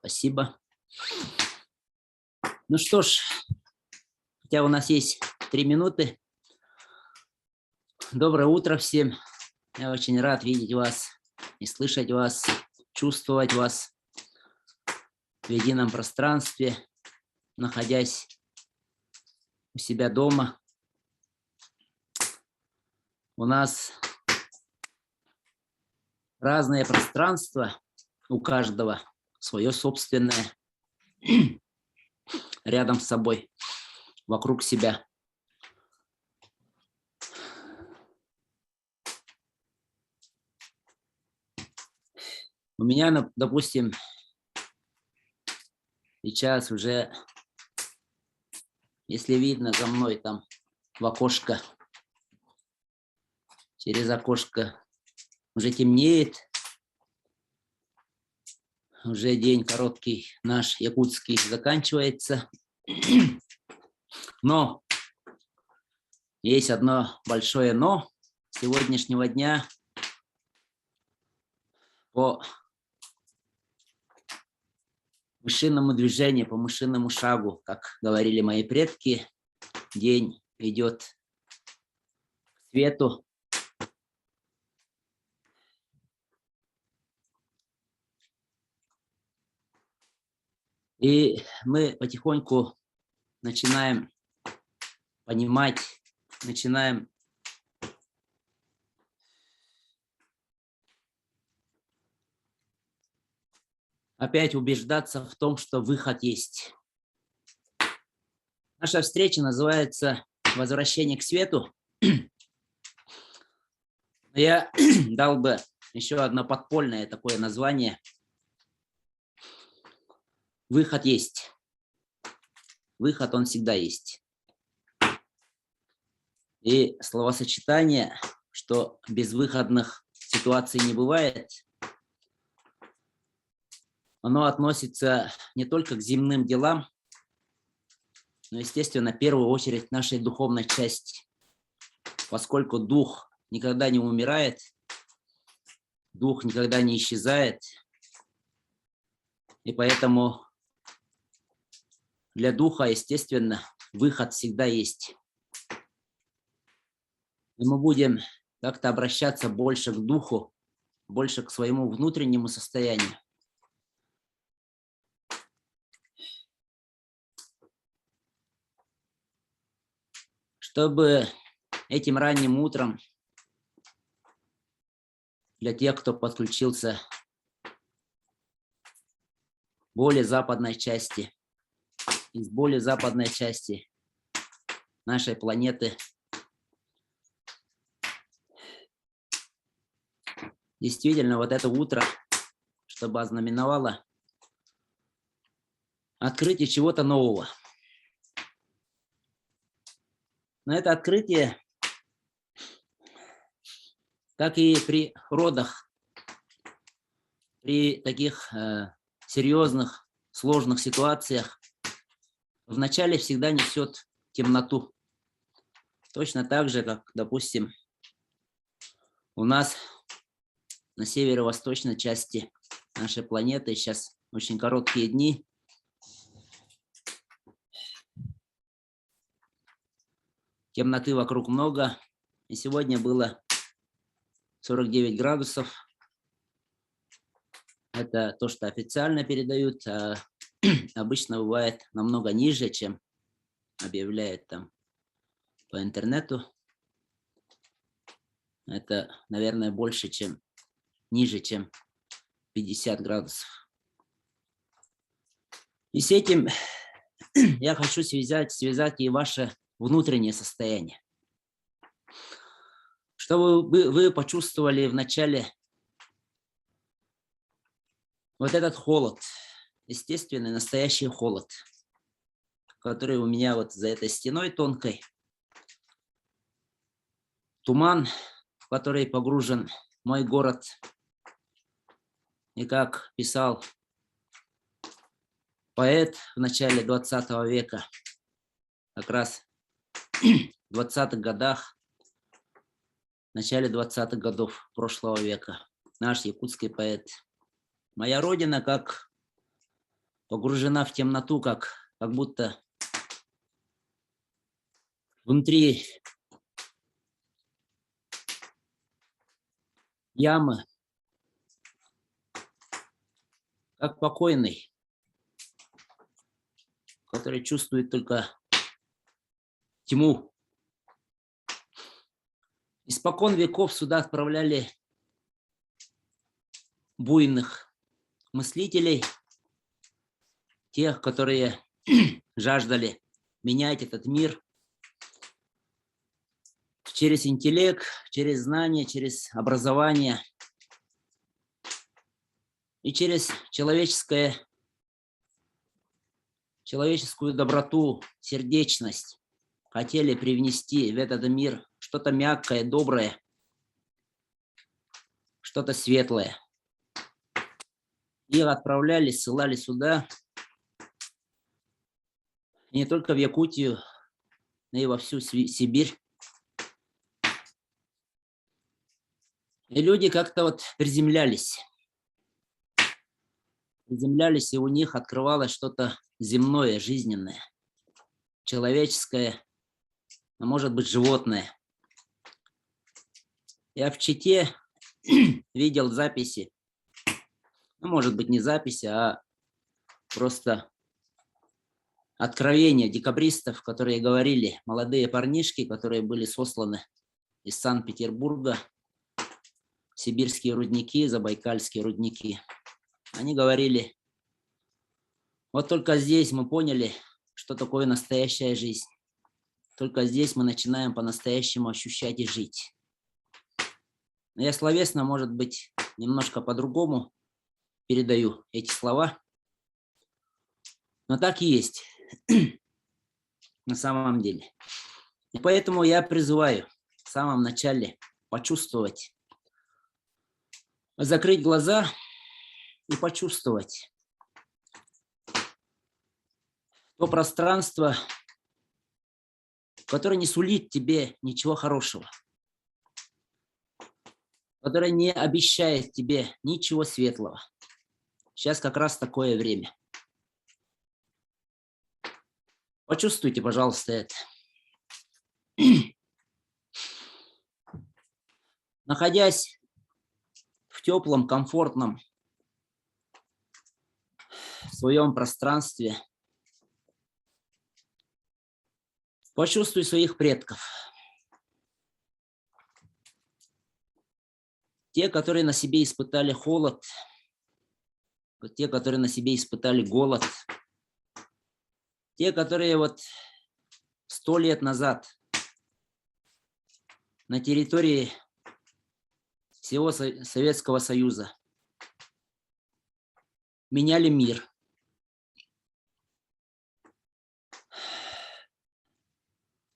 Спасибо. Ну что ж, хотя у нас есть 3 минуты. Доброе утро всем. Я очень рад видеть вас и слышать вас, чувствовать вас в едином пространстве, находясь у себя дома. У нас разное пространство, у каждого свое собственное, рядом с собой, вокруг себя. У меня, допустим, сейчас уже, если видно за мной там в окошко, через окошко уже темнеет, уже день короткий наш якутский заканчивается. Но есть одно большое но сегодняшнего дня. По мышиному движению, по мышиному шагу, как говорили мои предки, день идет к свету. И мы потихоньку начинаем понимать, начинаем опять убеждаться в том, что выход есть. Наша встреча называется «Возвращение к свету». Я дал бы еще одно подпольное такое название. Выход есть. Выход, он всегда есть. И словосочетание, что безвыходных ситуаций не бывает, оно относится не только к земным делам, но, естественно, в первую очередь к нашей духовной части, поскольку дух никогда не умирает, дух никогда не исчезает, и поэтому для духа, естественно, выход всегда есть. И мы будем как-то обращаться больше к духу, больше к своему внутреннему состоянию. Чтобы этим ранним утром для тех, кто подключился более западной части, из более западной части нашей планеты, действительно, вот это утро, чтобы ознаменовало открытие чего-то нового. Но это открытие, как и при родах, при таких серьезных, сложных ситуациях, вначале всегда несет темноту. Точно так же, как, допустим, у нас на северо-восточной части нашей планеты сейчас очень короткие дни. Темноты вокруг много. И сегодня было 49 градусов. Это то, что официально передают. А обычно бывает намного ниже, чем объявляют там по интернету. Это, наверное, больше, чем ниже, чем 50 градусов. И с этим я хочу связать и ваше внутреннее состояние. Чтобы вы почувствовали вначале вот этот холод, естественный, настоящий холод, который у меня вот за этой стеной тонкой, туман, в который погружен мой город. И как писал поэт в начале 20 века, как раз в 20-х годах, в начале 20-х годов прошлого века, наш якутский поэт. Моя родина, как погружена в темноту, как будто внутри ямы, как покойный, который чувствует только тьму. Испокон веков сюда отправляли буйных мыслителей, тех, которые жаждали менять этот мир через интеллект, через знания, через образование и через человеческую доброту, сердечность. Хотели привнести в этот мир что-то мягкое, доброе, что-то светлое. Их отправляли, ссылали сюда, не только в Якутию, но и во всю Сибирь. И люди как-то вот приземлялись. Приземлялись, и у них открывалось что-то земное, жизненное, человеческое, а может быть, животное. Я в Чите видел записи, ну, может быть, не записи, а просто откровения декабристов, которые говорили, молодые парнишки, которые были сосланы из Санкт-Петербурга, сибирские рудники, забайкальские рудники. Они говорили, вот только здесь мы поняли, что такое настоящая жизнь. Только здесь мы начинаем по-настоящему ощущать и жить. Но я словесно, может быть, немножко по-другому передаю эти слова. Но так и есть на самом деле. И поэтому я призываю в самом начале почувствовать, закрыть глаза и почувствовать то пространство, которое не сулит тебе ничего хорошего, которое не обещает тебе ничего светлого. Сейчас как раз такое время. Почувствуйте, пожалуйста, это. Находясь в теплом, комфортном своем пространстве, почувствуй своих предков. Те, которые на себе испытали холод, те, которые на себе испытали голод, те, которые вот 100 лет назад на территории всего Советского Союза меняли мир.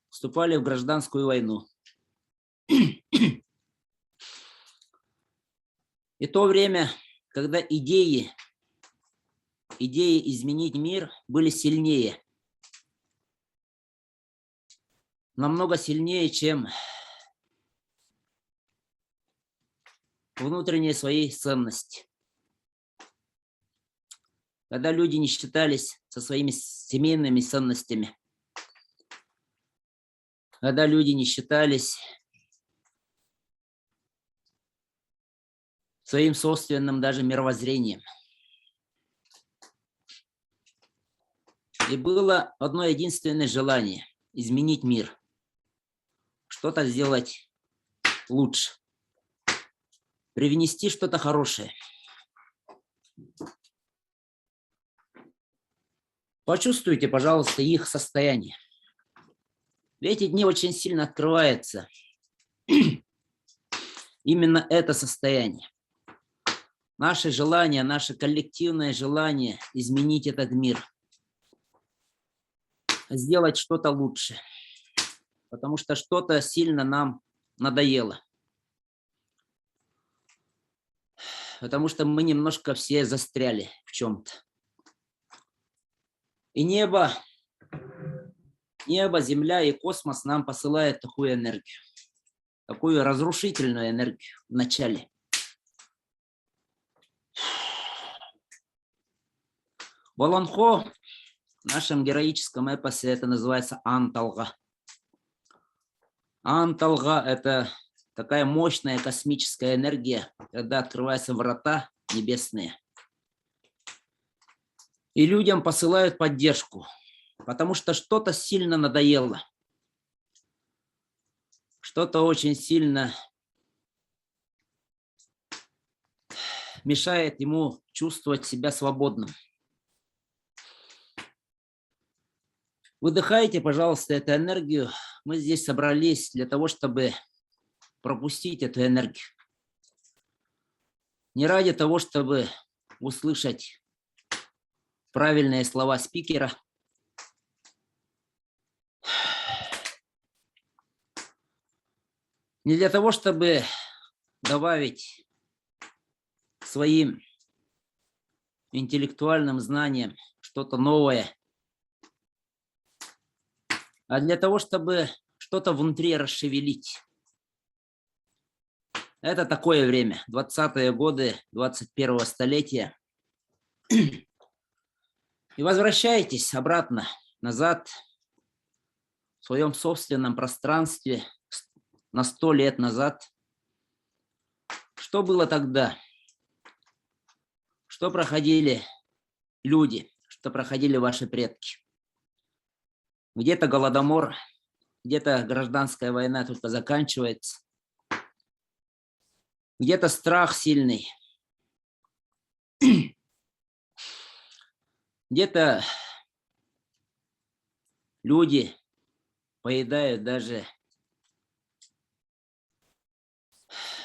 Вступали в гражданскую войну. И то время, когда идеи изменить мир были сильнее. Намного сильнее, чем внутренние свои ценности. Когда люди не считались со своими семейными ценностями. Когда люди не считались своим собственным даже мировоззрением. И было одно единственное желание – изменить мир. Что-то сделать лучше. Привнести что-то хорошее. Почувствуйте, пожалуйста, их состояние. В эти дни очень сильно открывается именно это состояние. Наше желание, наше коллективное желание изменить этот мир. Сделать что-то лучше. Потому что что-то сильно нам надоело. Потому что мы немножко все застряли в чем-то. И небо, земля и космос нам посылают такую энергию. Такую разрушительную энергию в начале. Волонхо в нашем героическом эпосе это называется Анталга. Анталга – это такая мощная космическая энергия, когда открываются врата небесные. И людям посылают поддержку, потому что что-то сильно надоело. Что-то очень сильно мешает ему чувствовать себя свободным. Выдыхайте, пожалуйста, эту энергию. Мы здесь собрались для того, чтобы пропустить эту энергию. Не ради того, чтобы услышать правильные слова спикера. Не для того, чтобы добавить своим интеллектуальным знаниям что-то новое, а для того, чтобы что-то внутри расшевелить. Это такое время, 20-е годы 21-го столетия. И возвращайтесь обратно, назад, в своем собственном пространстве, на 100 лет назад. Что было тогда? Что проходили люди? Что проходили ваши предки? Где-то голодомор, где-то гражданская война только заканчивается, где-то страх сильный, где-то люди поедают даже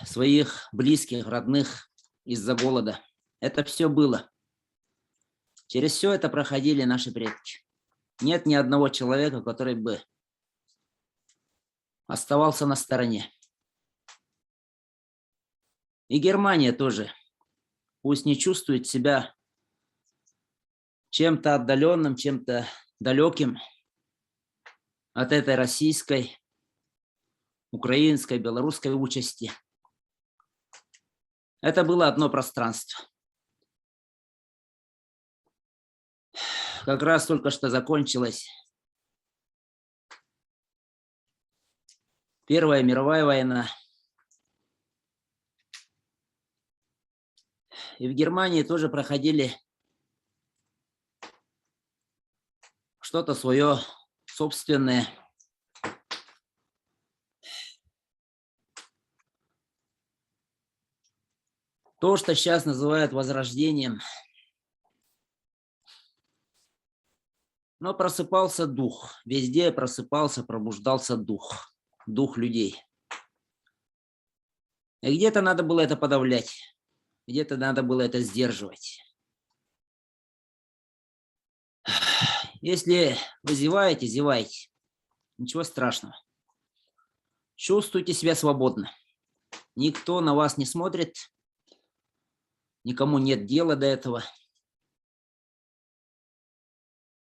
своих близких, родных из-за голода. Это все было. Через все это проходили наши предки. Нет ни одного человека, который бы оставался на стороне. И Германия тоже. Пусть не чувствует себя чем-то отдаленным, чем-то далеким от этой российской, украинской, белорусской участи. Это было одно пространство. Как раз только что закончилась Первая мировая война. И в Германии тоже проходили что-то свое собственное. То, что сейчас называют возрождением. Но просыпался дух. Везде просыпался, пробуждался дух. Дух людей. И где-то надо было это подавлять. Где-то надо было это сдерживать. Если вы зеваете, зевайте. Ничего страшного. Чувствуйте себя свободно. Никто на вас не смотрит. Никому нет дела до этого.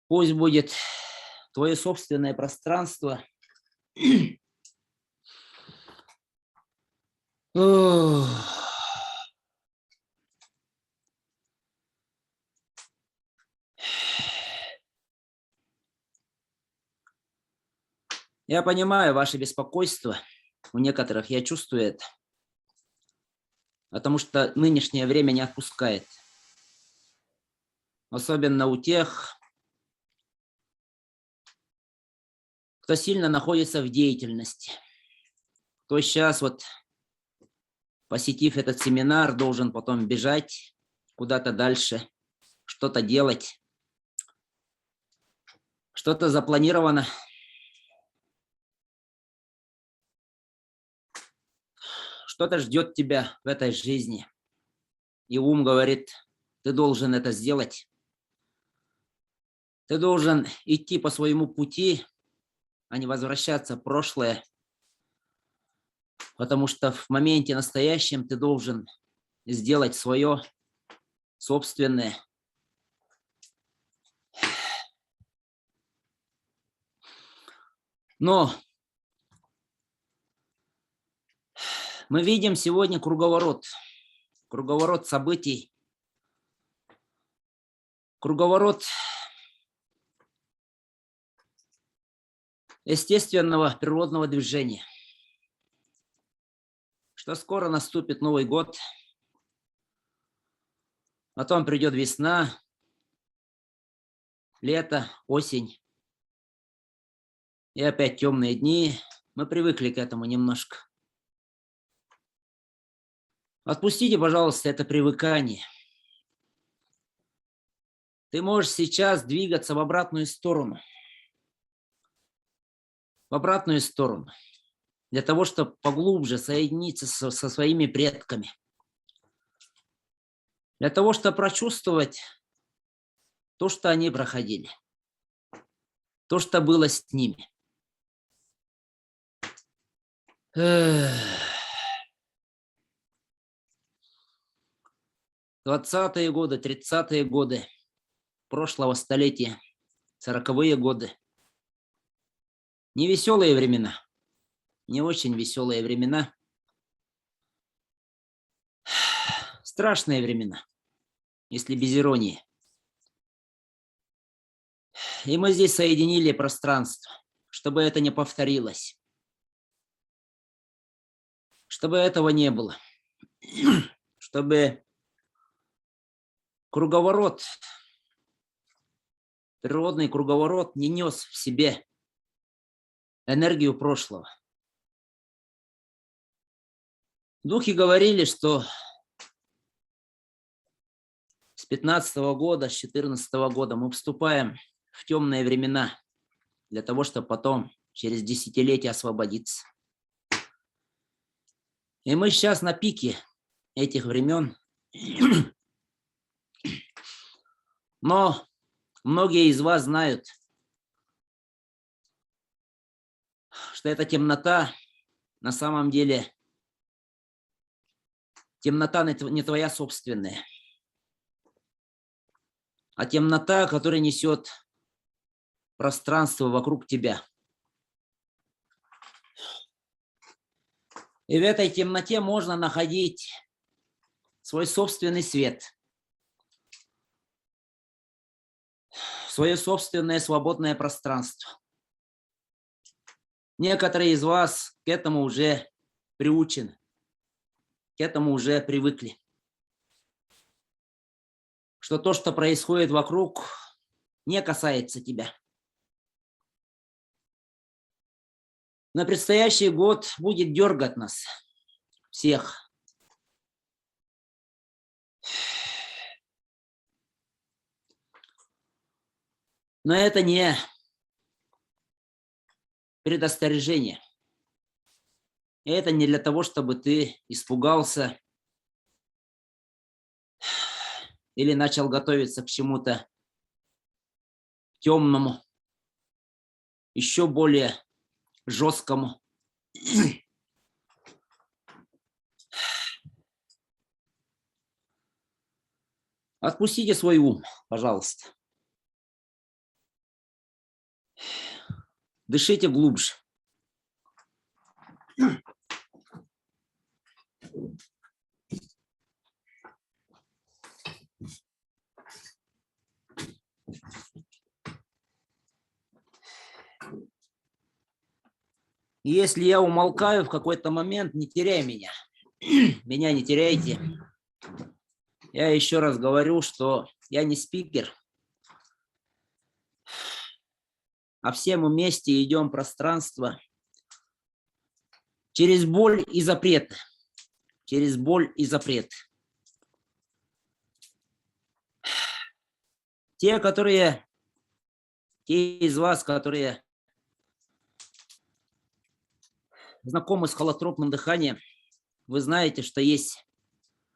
Пусть будет твое собственное пространство. Я понимаю ваше беспокойство. У некоторых я чувствую это. Потому что нынешнее время не отпускает. Особенно у тех, кто сильно находится в деятельности. Кто сейчас, вот, посетив этот семинар, должен потом бежать куда-то дальше, что-то делать. Что-то запланировано. Что-то ждет тебя в этой жизни. И ум говорит, ты должен это сделать. Ты должен идти по своему пути, а не возвращаться в прошлое. Потому что в моменте настоящем ты должен сделать свое собственное. Но мы видим сегодня круговорот событий, круговорот естественного природного движения, что скоро наступит Новый год, потом придет весна, лето, осень и опять темные дни. Мы привыкли к этому немножко. Отпустите, пожалуйста, это привыкание. Ты можешь сейчас двигаться в обратную сторону. В обратную сторону. Для того, чтобы поглубже соединиться со своими предками. Для того, чтобы прочувствовать то, что они проходили. То, что было с ними. 20-е годы, 30-е годы прошлого столетия, 40-е годы. Не веселые времена, не очень веселые времена. Страшные времена, если без иронии. И мы здесь соединили пространство, чтобы это не повторилось. Чтобы этого не было. Чтобы круговорот, природный круговорот не нес в себе энергию прошлого. Духи говорили, что с 15-го года, с 14-го года мы вступаем в темные времена для того, чтобы потом через десятилетия освободиться. И мы сейчас на пике этих времен. Но многие из вас знают, что эта темнота на самом деле темнота не твоя собственная, а темнота, которая несет пространство вокруг тебя. И в этой темноте можно находить свой собственный свет, свое собственное свободное пространство. Некоторые из вас к этому уже приучены, к этому уже привыкли. Что то, что происходит вокруг, не касается тебя. Но предстоящий год будет дергать нас всех. Но это не предостережение. И это не для того, чтобы ты испугался или начал готовиться к чему-то темному, еще более жесткому. Отпустите свой ум, пожалуйста. Дышите глубже. Если я умолкаю в какой-то момент, не теряй меня. Меня не теряйте. Я еще раз говорю, что я не спикер, а все мы вместе идем пространство через боль и запреты. Через боль и запрет. Те из вас, которые знакомы с холотропным дыханием, вы знаете, что есть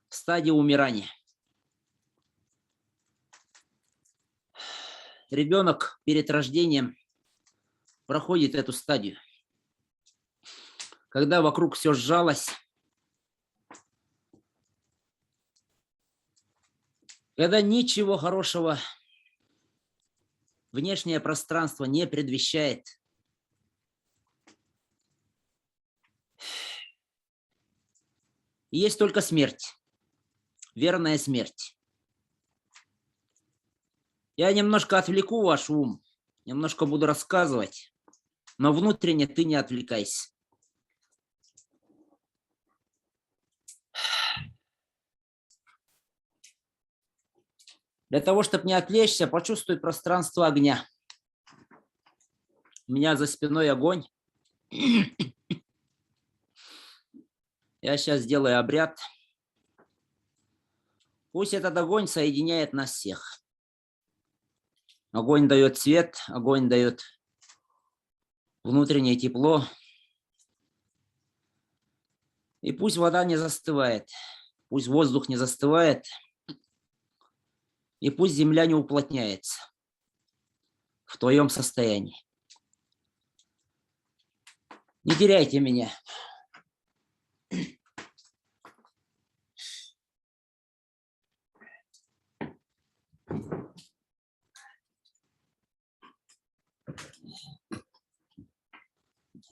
стадия умирания. Ребенок перед рождением проходит эту стадию. Когда вокруг все сжалось, когда ничего хорошего внешнее пространство не предвещает, есть только смерть, верная смерть. Я немножко отвлеку ваш ум, немножко буду рассказывать, но внутренне ты не отвлекайся. Для того, чтобы не отвлечься, почувствуй пространство огня. У меня за спиной огонь. Я сейчас сделаю обряд. Пусть этот огонь соединяет нас всех. Огонь дает свет, огонь дает внутреннее тепло. И пусть вода не застывает, пусть воздух не застывает, и пусть земля не уплотняется в твоем состоянии. Не теряйте меня.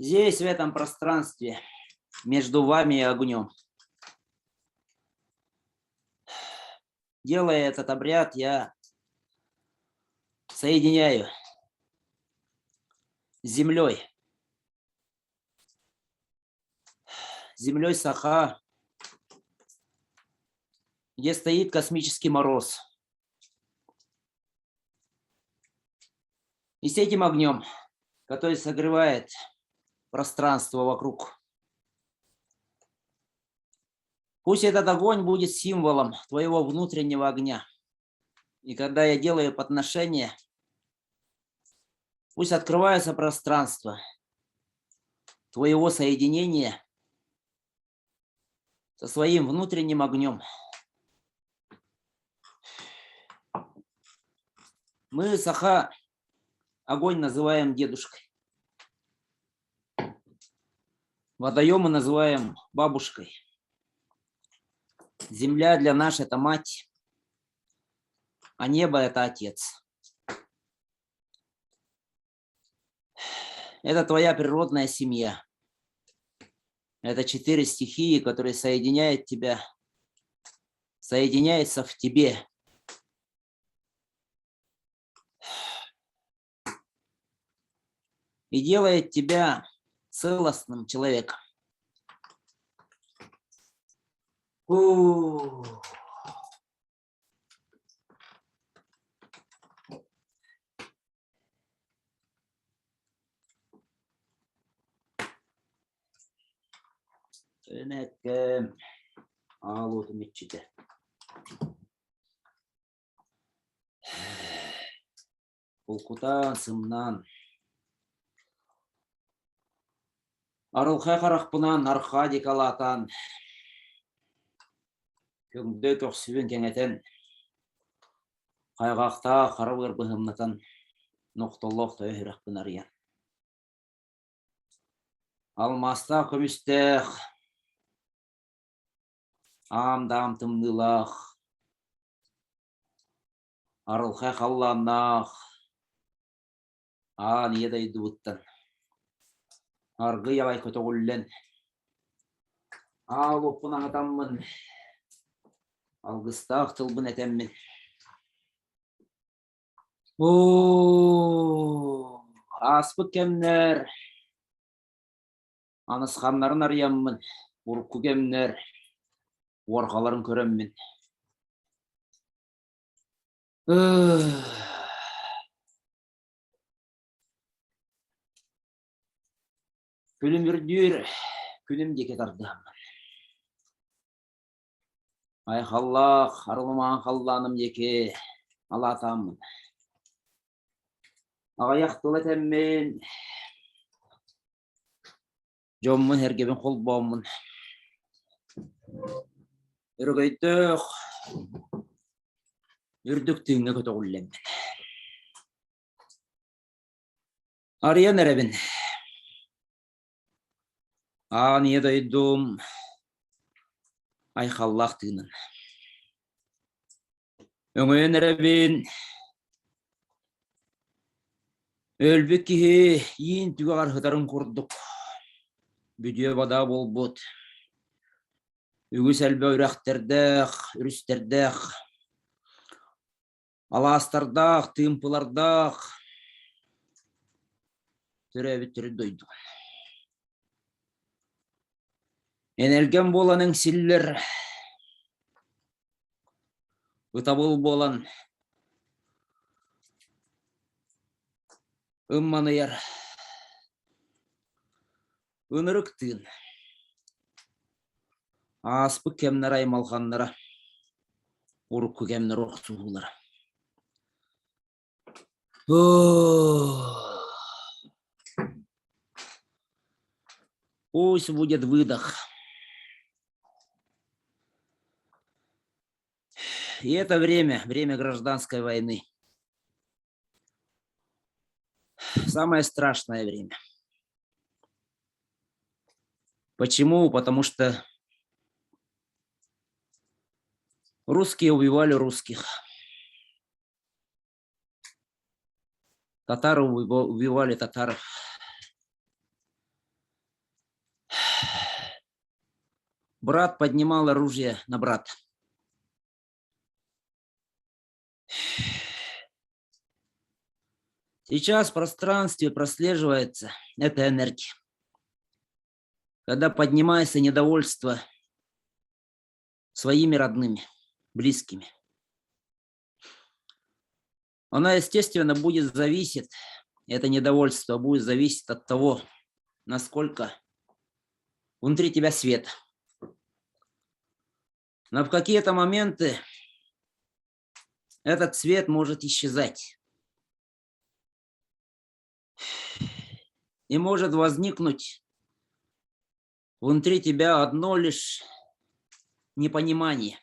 Здесь, в этом пространстве, между вами и огнем. Делая этот обряд, я соединяю с землей Саха, где стоит космический мороз. И с этим огнем, который согревает пространство вокруг. Пусть этот огонь будет символом твоего внутреннего огня. И когда я делаю подношение, пусть открывается пространство твоего соединения со своим внутренним огнем. Мы Саха огонь называем дедушкой. Водоем мы называем бабушкой. Земля для нас – это мать, а небо – это отец. Это твоя природная семья. Это 4 стихии, которые соединяют тебя, соединяются в тебе. И делает тебя целостным человеком. Улкутан сымнан. Арылхай қарақпынан арқади калатан. Көңді тоқсуен кеңетен. Қайғақта қарауыр бұхымнатан. Ноқтоллоқ тойырақпын ариян. Алмаста көмістеқ. Амдам тымнылақ. Арылхай қалланнақ. Ниедей дуыттан. Аргы ялай көтөгүллен. Оппун аңатаммын. Алгыстақ тылбын этеммин. Аспыт кемнер. Анысханнарын арыяммын. Урукку кемнер. Орқаларын көреммин. Күнім үрдір, күнім деке тардым. Айхаллах, арылыман қалланым деке алатамын. Ағаяқ толетеммен. Жоммын әргебен қол бауымын. Үргейттіқ. Үрдіктіңе көтіғілеммен. Ариян әребін. Ние дойдум. Айхаллах тыынын. Өңөйен әребін. Өлбек кихе ең түгі архытарын құрдық. Бүдіе бада болбут. Үгіс әлбі үрәқтердіқ, үрістердіқ. Аластардах, тымпылардах. Төрәбіттері Энерген боланың силлер. Утабыл болан. Умманыяр. Үніріктін. Аспы кемнер аймалғаннара. Урукку кемнер оқсуғылар. Пусть будет выдох. И это время гражданской войны. Самое страшное время. Почему? Потому что русские убивали русских. Татары убивали татаров. Брат поднимал оружие на брата. Сейчас в пространстве прослеживается эта энергия. Когда поднимается недовольство своими родными, близкими. Она, естественно, будет зависеть, это недовольство будет зависеть от того, насколько внутри тебя свет. Но в какие-то моменты этот свет может исчезать. И может возникнуть внутри тебя одно лишь непонимание,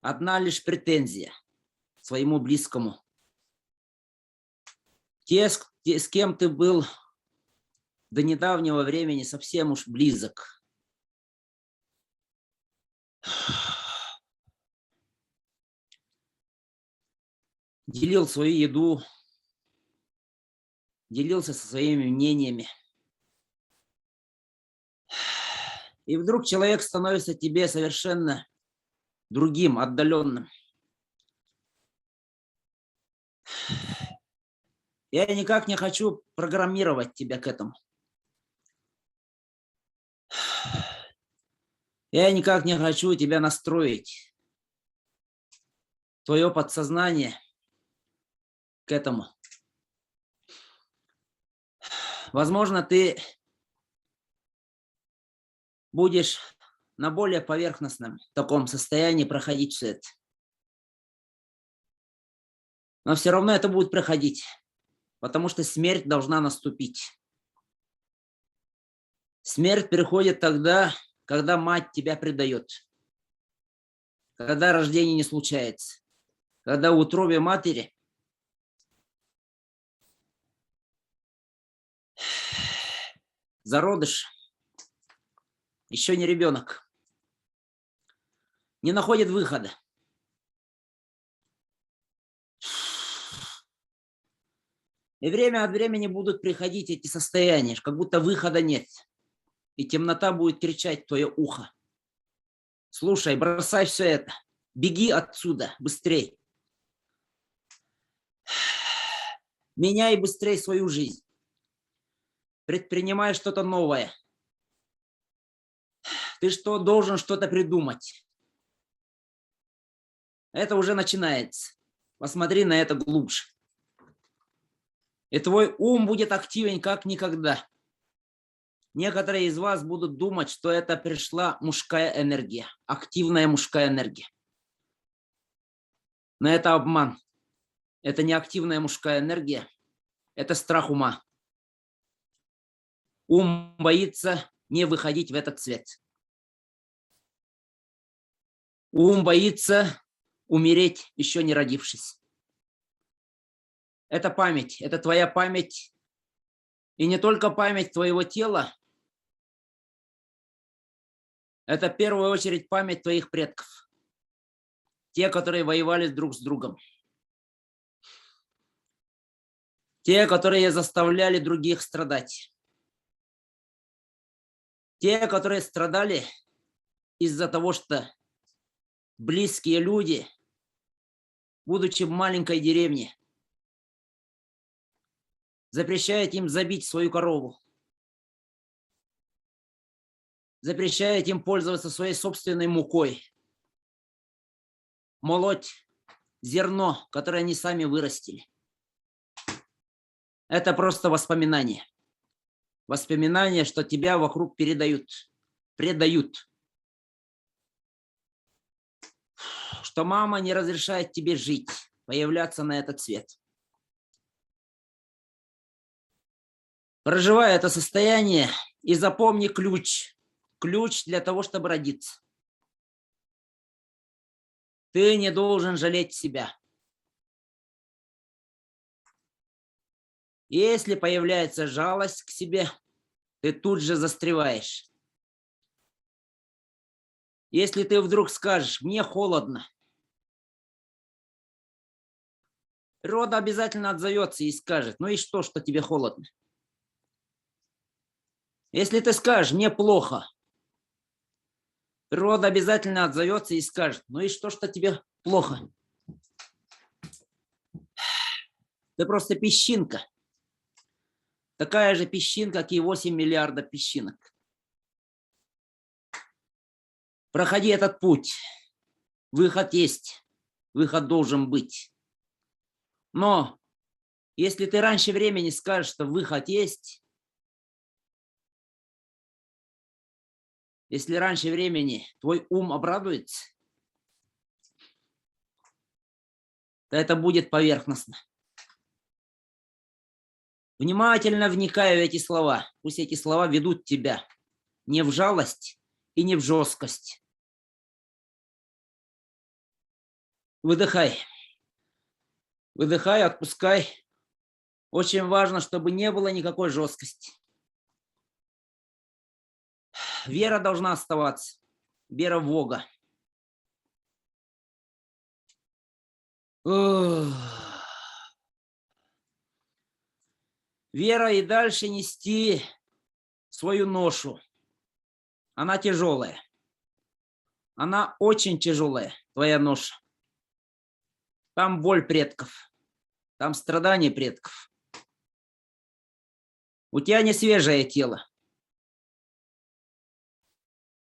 одна лишь претензия к своему близкому. Те, с кем ты был до недавнего времени совсем уж близок. Делил свою еду, делился со своими мнениями. И вдруг человек становится тебе совершенно другим, отдаленным. Я никак не хочу программировать тебя к этому. Я никак не хочу тебя настроить. Твое подсознание к этому. Возможно, ты будешь на более поверхностном таком состоянии проходить все это. Но все равно это будет проходить, потому что смерть должна наступить. Смерть приходит тогда, когда мать тебя предает, когда рождение не случается, когда в утробе матери зародыш, еще не ребенок, не находит выхода. И время от времени будут приходить эти состояния, как будто выхода нет. И темнота будет кричать в твое ухо. Слушай, бросай все это. Беги отсюда, быстрей. Меняй быстрей свою жизнь. Предпринимай что-то новое. Ты должен что-то придумать. Это уже начинается. Посмотри на это глубже. И твой ум будет активен как никогда. Некоторые из вас будут думать, что это пришла мужская энергия, активная мужская энергия. Но это обман. Это не активная мужская энергия, это страх ума. Ум боится не выходить в этот цвет. Ум боится умереть, еще не родившись. Это память, это твоя память. И не только память твоего тела, это в первую очередь память твоих предков. Те, которые воевали друг с другом. Те, которые заставляли других страдать. Те, которые страдали из-за того, что близкие люди будучи в маленькой деревне, запрещает им забить свою корову, запрещает им пользоваться своей собственной мукой, молоть зерно, которое они сами вырастили. Это просто воспоминание. Воспоминание, что тебя вокруг предают. Что мама не разрешает тебе жить, появляться на этот свет. Проживай это состояние и запомни ключ. Ключ для того, чтобы родиться. Ты не должен жалеть себя. Если появляется жалость к себе, ты тут же застреваешь. Если ты вдруг скажешь: мне холодно, природа обязательно отзовется и скажет: ну и что тебе холодно? Если ты скажешь: мне плохо, природа обязательно отзовется и скажет: ну и что тебе плохо? Ты просто песчинка. Такая же песчинка, как и 8 миллиардов песчинок. Проходи этот путь. Выход есть. Выход должен быть. Но если ты раньше времени скажешь, что выход есть, если раньше времени твой ум обрадуется, то это будет поверхностно. Внимательно вникай в эти слова. Пусть эти слова ведут тебя не в жалость и не в жесткость. Выдыхай. Выдыхай, отпускай. Очень важно, чтобы не было никакой жесткости. Вера должна оставаться. Вера в Бога. Вера и дальше нести свою ношу. Она тяжелая. Она очень тяжелая, твоя ноша. Там боль предков. Там страдания предков. У тебя не свежее тело.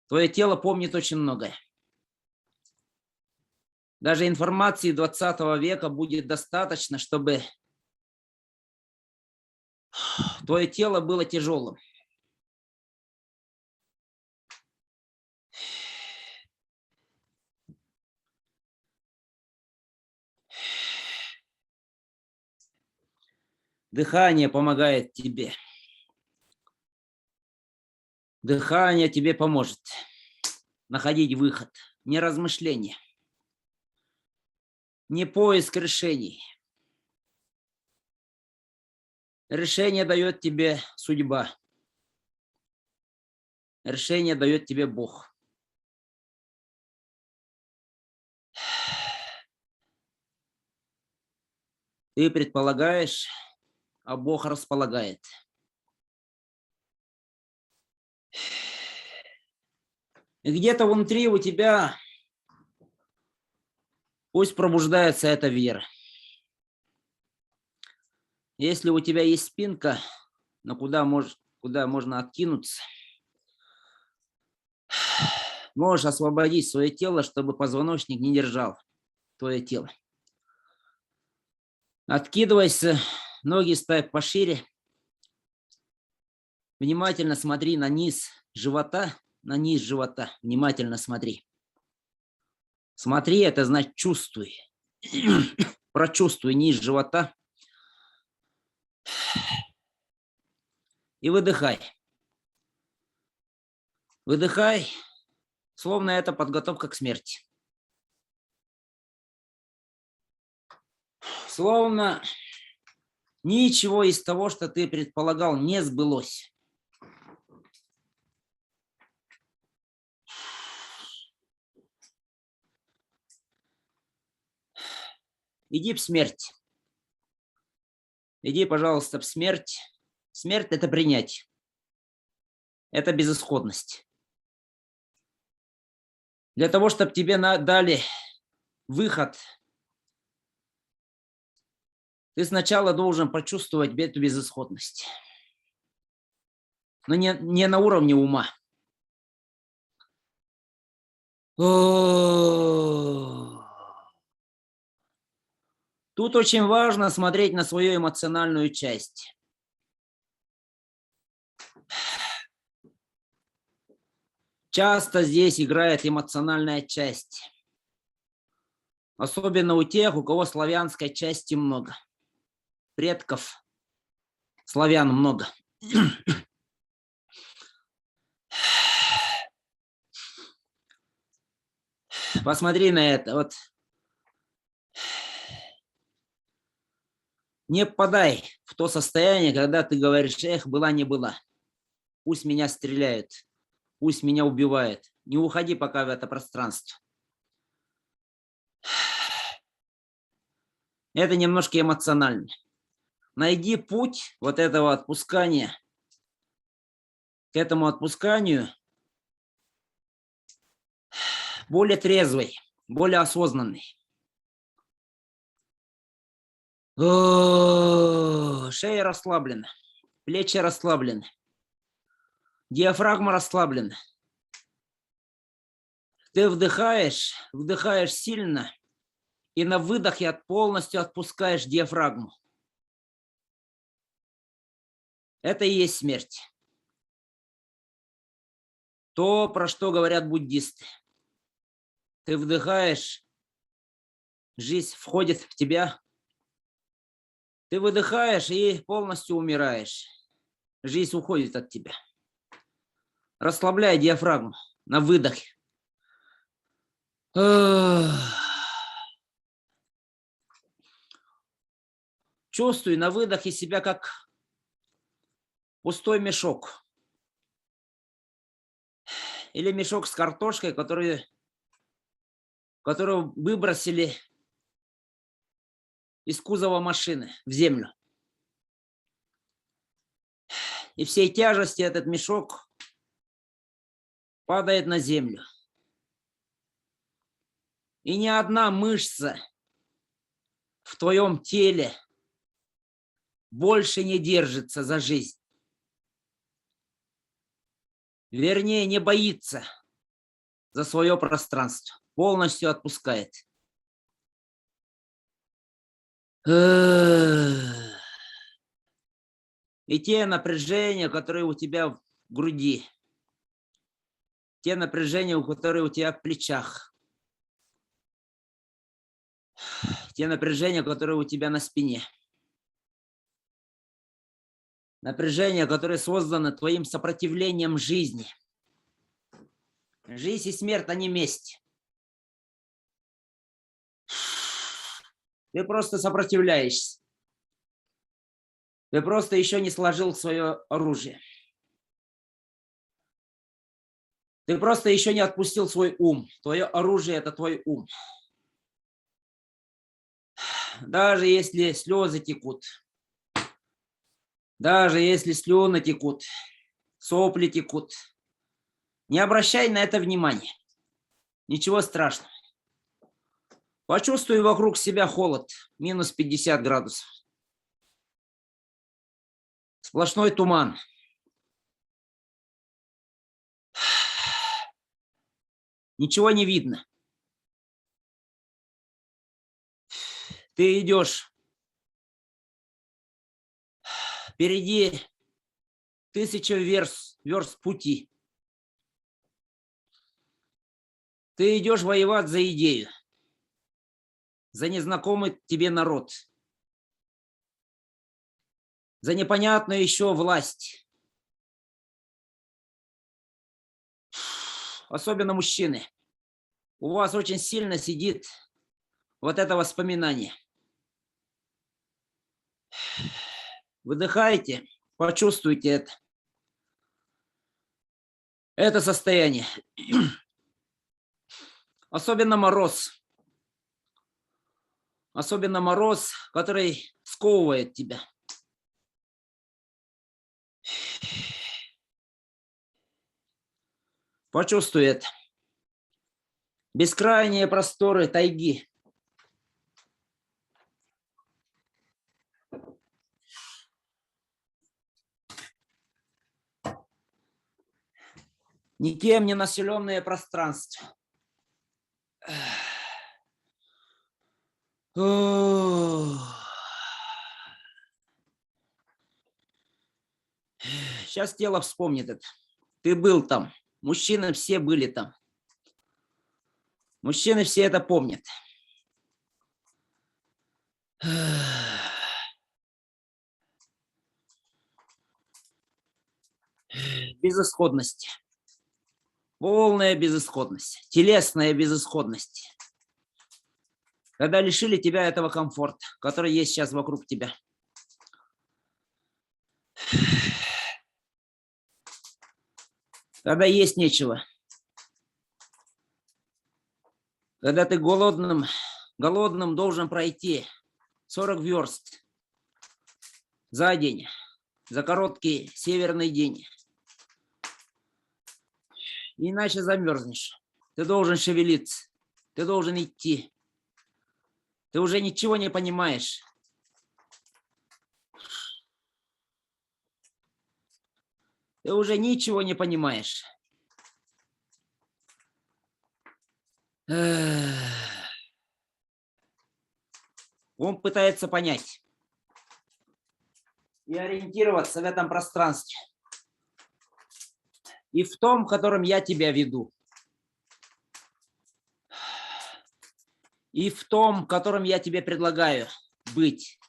Твое тело помнит очень многое. Даже информации 20 века будет достаточно, чтобы твое тело было тяжелым. Дыхание помогает тебе. Дыхание тебе поможет находить выход. Не размышление, не поиск решений. Решение дает тебе судьба. Решение дает тебе Бог. Ты предполагаешь, а Бог располагает. И где-то внутри у тебя пусть пробуждается эта вера. Если у тебя есть спинка, но куда можно откинуться, можешь освободить свое тело, чтобы позвоночник не держал твое тело. Откидывайся, ноги ставь пошире. Внимательно смотри на низ живота, внимательно смотри. Смотри, это значит чувствуй. Прочувствуй низ живота. И выдыхай. Выдыхай, словно это подготовка к смерти. Словно ничего из того, что ты предполагал, не сбылось. Иди в смерть. Иди, пожалуйста, в смерть. Смерть – это принятие. Это безысходность. Для того, чтобы тебе дали выход, Ты сначала должен почувствовать эту безысходность. Но не на уровне ума. Тут очень важно смотреть на свою эмоциональную часть. Часто здесь играет эмоциональная часть. Особенно у тех, у кого славянской части много. Предков славян много. Посмотри на это. Вот. Не попадай в то состояние, когда ты говоришь: эх, была не была. Пусть меня стреляют, пусть меня убивают. Не уходи пока в это пространство. Это немножко эмоционально. Найди путь вот этого отпускания, к этому отпусканию более трезвый, более осознанный. Шея расслаблена, плечи расслаблены, диафрагма расслаблена. Ты вдыхаешь сильно, и на выдохе полностью отпускаешь диафрагму. Это и есть смерть. То, про что говорят буддисты. Ты вдыхаешь, жизнь входит в тебя. Ты выдыхаешь и полностью умираешь. Жизнь уходит от тебя. Расслабляй диафрагму на выдохе. Чувствуй на выдохе себя как пустой мешок. Или мешок с картошкой, которую выбросили из кузова машины в землю. И всей тяжести этот мешок падает на землю. И ни одна мышца в твоем теле больше не держится за жизнь. Вернее, не боится за свое пространство. Полностью отпускает. И те напряжения, которые у тебя в груди, те напряжения, которые у тебя в плечах, те напряжения, которые у тебя на спине, напряжения, которые созданы твоим сопротивлением жизни. Жизнь и смерть, они вместе. Ты просто сопротивляешься. Ты просто еще не сложил свое оружие. Ты просто еще не отпустил свой ум. Твое оружие – это твой ум. Даже если слезы текут, даже если слюны текут, сопли текут, не обращай на это внимания. Ничего страшного. Почувствуй вокруг себя холод, минус 50 градусов. Сплошной туман. Ничего не видно. Ты идешь. Впереди 1000 верст пути. Ты идешь воевать за идею, за незнакомый тебе народ, за непонятную еще власть. Особенно мужчины. У вас очень сильно сидит вот это воспоминание. Выдыхайте, почувствуйте это. Это состояние. Особенно мороз. Особенно мороз, который сковывает тебя. Почувствуй это. Бескрайние просторы тайги. Никем не населенное пространство. Сейчас тело вспомнит это. Ты был там. Мужчины все были там. Мужчины все это помнят. Безысходность. Полная безысходность. Телесная безысходность. Когда лишили тебя этого комфорта, который есть сейчас вокруг тебя. Когда есть нечего. Когда ты голодным должен пройти 40 верст за день, за короткий северный день. Иначе замерзнешь. Ты должен шевелиться. Ты должен идти. Ты уже ничего не понимаешь. Ты уже ничего не понимаешь. Он пытается понять и ориентироваться в этом пространстве. И в том, в котором я тебя веду. И в том, в котором я тебе предлагаю быть.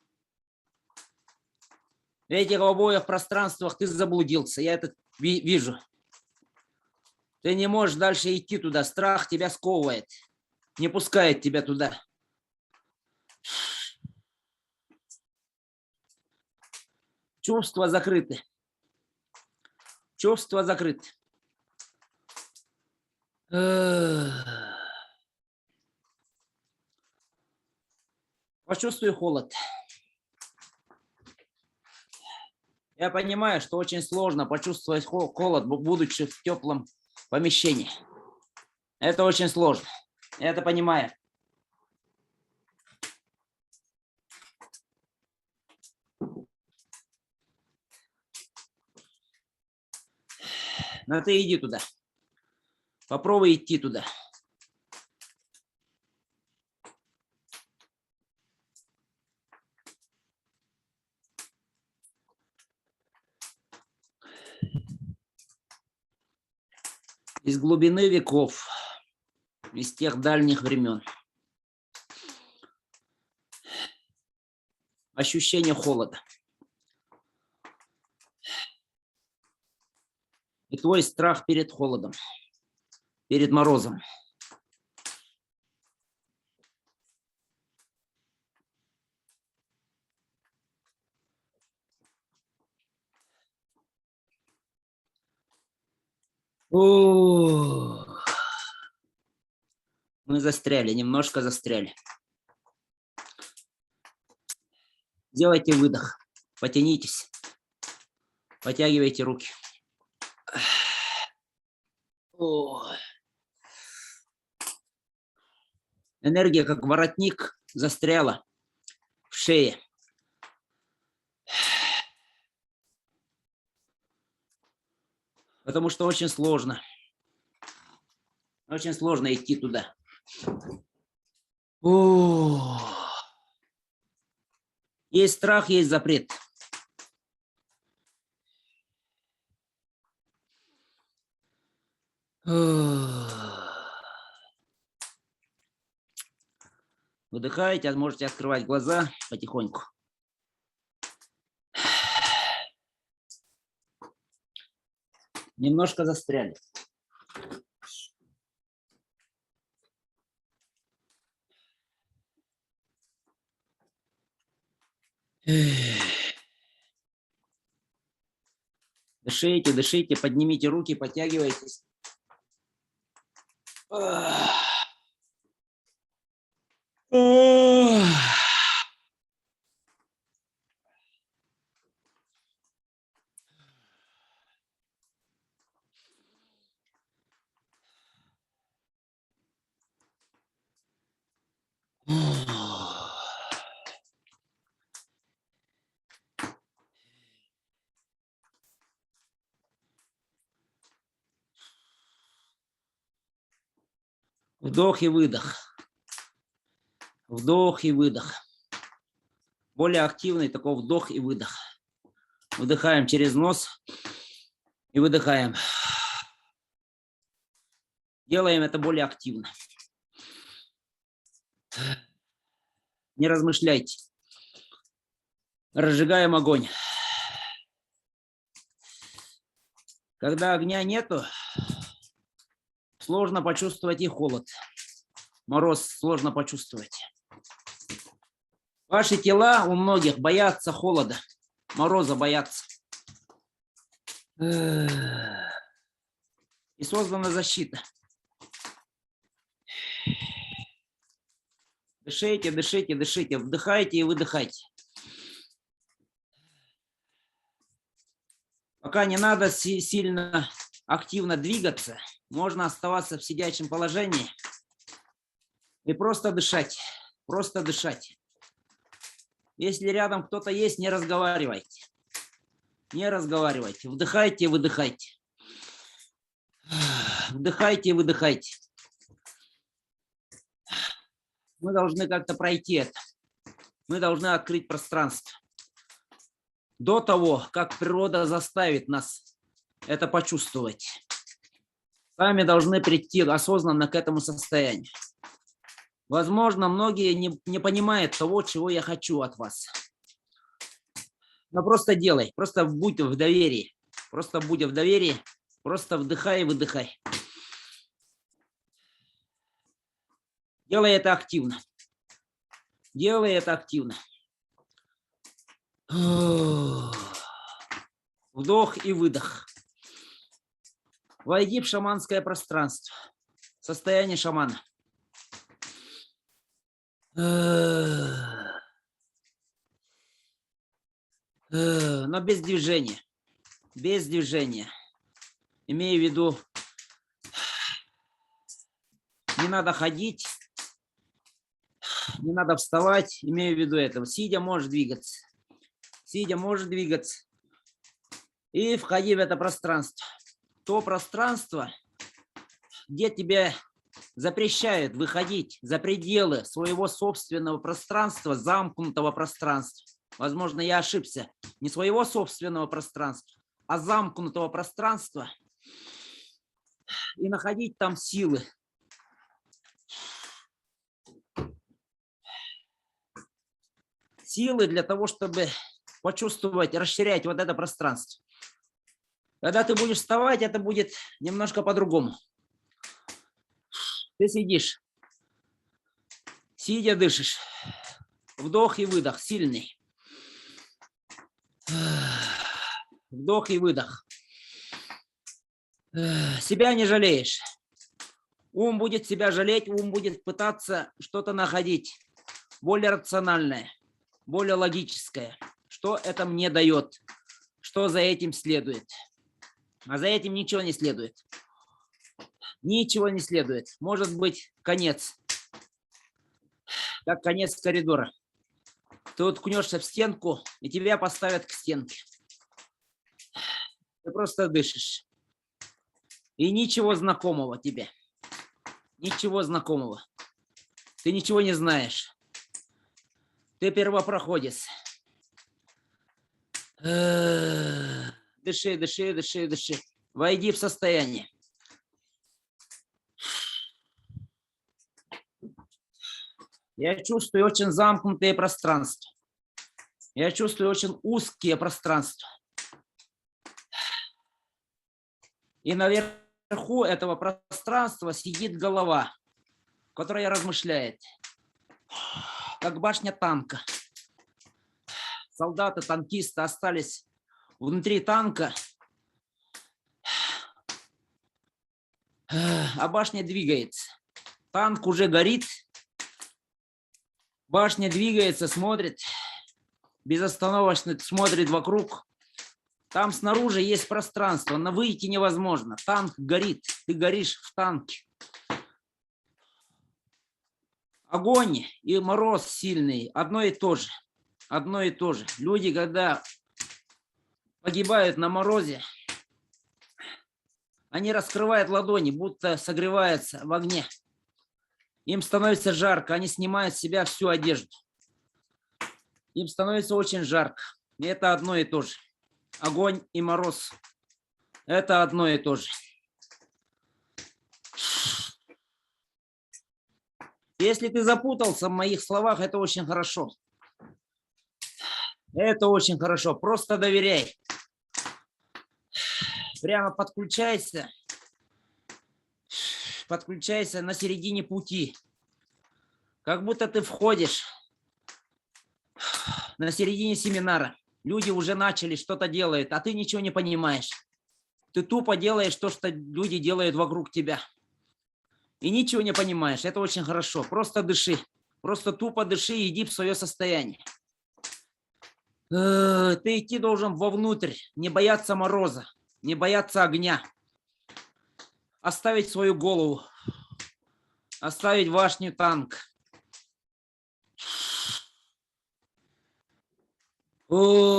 В этих обоих пространствах ты заблудился. Я это вижу. Ты не можешь дальше идти туда. Страх тебя сковывает. Не пускает тебя туда. Чувства закрыты. Чувства закрыты. Почувствуй холод. Я понимаю, что очень сложно почувствовать холод, будучи в теплом помещении. Это очень сложно. Я это понимаю. Но ты иди туда. Попробуй идти туда. Из глубины веков, из тех дальних времен. Ощущение холода. И твой страх перед холодом, перед морозом. Мы застряли, немножко застряли. Сделайте выдох, потянитесь, потягивайте руки. Энергия, как воротник, застряла в шее. Потому что очень сложно. Очень сложно идти туда. Есть страх, есть запрет. Выдыхаете, можете открывать глаза потихоньку. Немножко застряли. Дышите, дышите, поднимите руки, подтягивайтесь. Вдох и выдох. Вдох и выдох. Более активный такой вдох и выдох. Вдыхаем через нос и выдыхаем. Делаем это более активно. Не размышляйте. Разжигаем огонь. Когда огня нету, сложно почувствовать и холод. Мороз сложно почувствовать. Ваши тела у многих боятся холода, мороза боятся. И создана защита. Дышите, дышите, дышите. Вдыхайте и выдыхайте. Пока не надо сильно активно двигаться, можно оставаться в сидячем положении и просто дышать. Просто дышать. Если рядом кто-то есть, не разговаривайте. Не разговаривайте. Вдыхайте и выдыхайте. Вдыхайте и выдыхайте. Мы должны как-то пройти это. Мы должны открыть пространство. До того, как природа заставит нас это почувствовать. Сами должны прийти осознанно к этому состоянию. Возможно, многие не понимают того, чего я хочу от вас. Но просто делай, просто будь в доверии. Просто будь в доверии, просто вдыхай и выдыхай. Делай это активно. Делай это активно. Вдох и выдох. Войди в шаманское пространство. Состояние шамана. Но без движения. Без движения. Имею в виду, не надо ходить, не надо вставать. Имею в виду это. Сидя можешь двигаться. Сидя можешь двигаться. И входи в это пространство. То пространство, где тебе запрещают выходить за пределы своего собственного пространства, замкнутого пространства. Возможно, я ошибся. Не своего собственного пространства, а замкнутого пространства. И находить там силы. Силы для того, чтобы почувствовать, расширять вот это пространство. Когда ты будешь вставать, это будет немножко по-другому. Ты сидишь, сидя дышишь. Вдох и выдох, сильный. Вдох и выдох. Себя не жалеешь. Ум будет себя жалеть, ум будет пытаться что-то находить. Более рациональное, более логическое. Что это мне дает? Что за этим следует? А за этим ничего не следует. Ничего не следует. Может быть, конец. Как конец коридора. Ты уткнешься в стенку, и тебя поставят к стенке. Ты просто дышишь. И ничего знакомого тебе. Ничего знакомого. Ты ничего не знаешь. Ты первопроходец. Дыши, дыши, дыши, дыши. Войди в состояние. Я чувствую очень замкнутые пространства. Я чувствую очень узкие пространства. И наверху этого пространства сидит голова, которая размышляет, как башня танка. Солдаты, танкисты остались внутри танка, а башня двигается. Танк уже горит, башня двигается, смотрит, безостановочно смотрит вокруг. Там снаружи есть пространство, но выйти невозможно. Танк горит, ты горишь в танке. Огонь и мороз сильный, одно и то же. Одно и то же. Люди, когда погибают на морозе, они раскрывают ладони, будто согреваются в огне. Им становится жарко, они снимают с себя всю одежду. Им становится очень жарко. И это одно и то же. Огонь и мороз – это одно и то же. Если ты запутался в моих словах, это очень хорошо. Это очень хорошо. Просто доверяй. Прямо подключайся. Подключайся на середине пути. Как будто ты входишь на середине семинара. Люди уже начали, что-то делают, а ты ничего не понимаешь. Ты тупо делаешь то, что люди делают вокруг тебя. И ничего не понимаешь. Это очень хорошо. Просто дыши. Просто тупо дыши и иди в свое состояние. Ты идти должен вовнутрь. Не бояться мороза. Не бояться огня. Оставить свою голову. Оставить башню танк. О!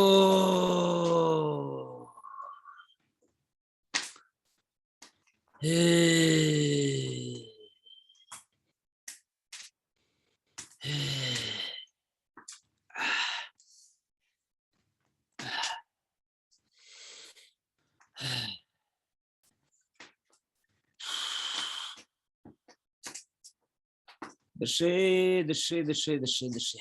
Дыши, дыши, дыши, дыши, дыши.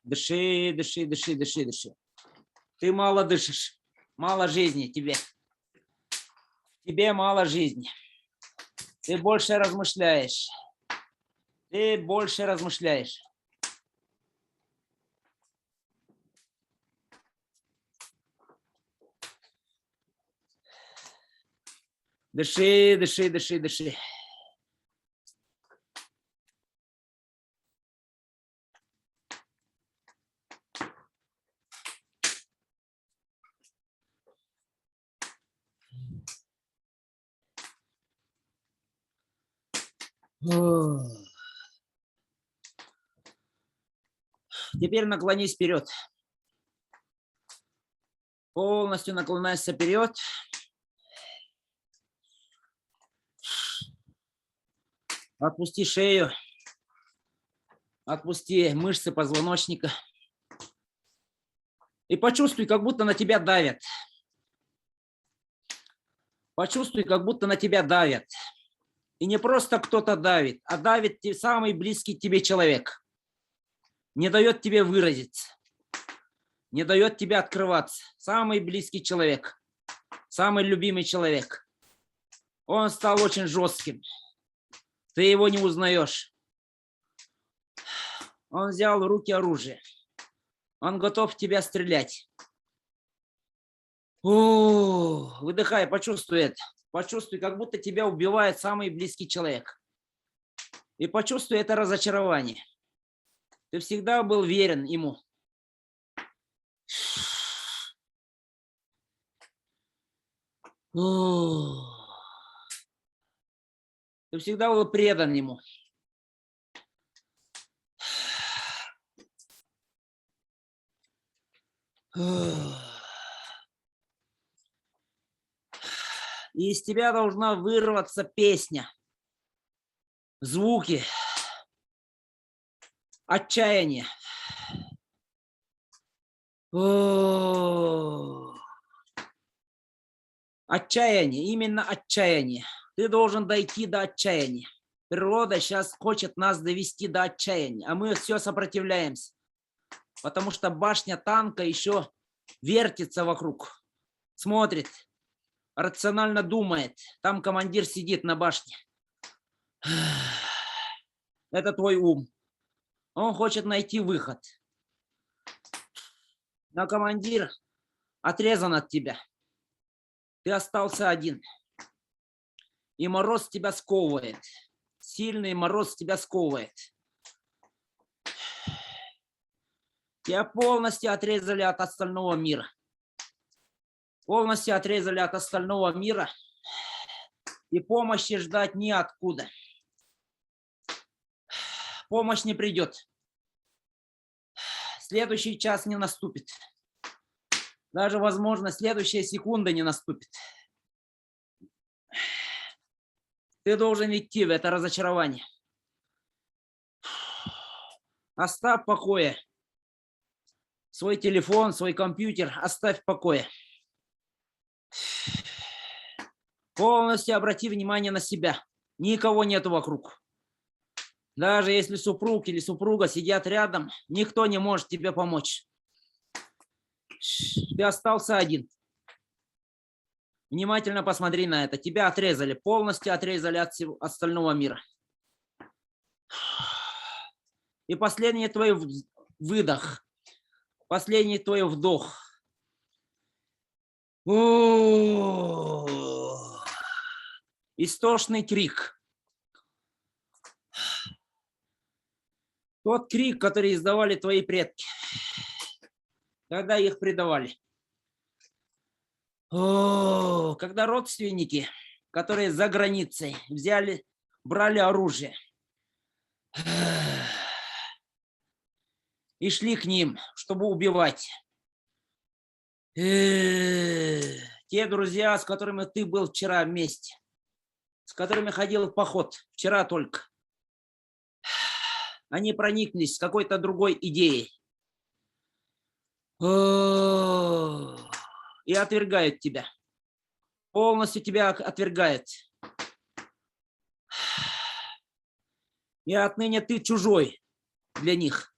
Дыши, дыши, дыши, дыши, дыши. Ты мало дышишь. Мало жизни тебе. Тебе мало жизни. Ты больше размышляешь. Ты больше размышляешь. Дыши, дыши, дыши, дыши. Теперь наклонись вперед. Полностью наклоняйся вперед. Отпусти шею. Отпусти мышцы позвоночника. И почувствуй, как будто на тебя давят. Почувствуй, как будто на тебя давят. И не просто кто-то давит, а давит самый близкий тебе человек. Не дает тебе выразиться. Не дает тебе открываться. Самый близкий человек. Самый любимый человек. Он стал очень жестким. Ты его не узнаешь. Он взял в руки оружие. Он готов в тебя стрелять. Выдыхай, почувствуй это. Почувствуй, как будто тебя убивает самый близкий человек. И почувствуй это разочарование. Ты всегда был верен ему. Ты всегда был предан ему. И из тебя должна вырваться песня, звуки, отчаяние. Отчаяние, именно отчаяние. Ты должен дойти до отчаяния. Природа сейчас хочет нас довести до отчаяния, а мы все сопротивляемся, потому что башня танка еще вертится вокруг, смотрит, рационально думает. Там командир сидит на башне. Это твой ум. Он хочет найти выход. Но командир отрезан от тебя. Ты остался один. И мороз тебя сковывает. Сильный мороз тебя сковывает. Тебя полностью отрезали от остального мира. Полностью отрезали от остального мира. И помощи ждать неоткуда. Помощь не придет. Следующий час не наступит. Даже, возможно, следующая секунда не наступит. Ты должен идти в это разочарование. Оставь в покое свой телефон, свой компьютер, оставь в покое. Полностью обрати внимание на себя. Никого нету вокруг. Даже если супруг или супруга сидят рядом, никто не может тебе помочь. Ты остался один. Внимательно посмотри на это. Тебя отрезали, полностью отрезали от всего остального мира. И последний твой выдох, последний твой вдох. Истошный крик. Тот крик, который издавали твои предки, когда их предавали. Когда родственники, которые за границей брали оружие и шли к ним, чтобы убивать. Те друзья, с которыми ты был вчера вместе, с которыми ходил в поход, вчера только, они прониклись какой-то другой идеей и отвергают тебя. Полностью тебя отвергают. И отныне ты чужой для них,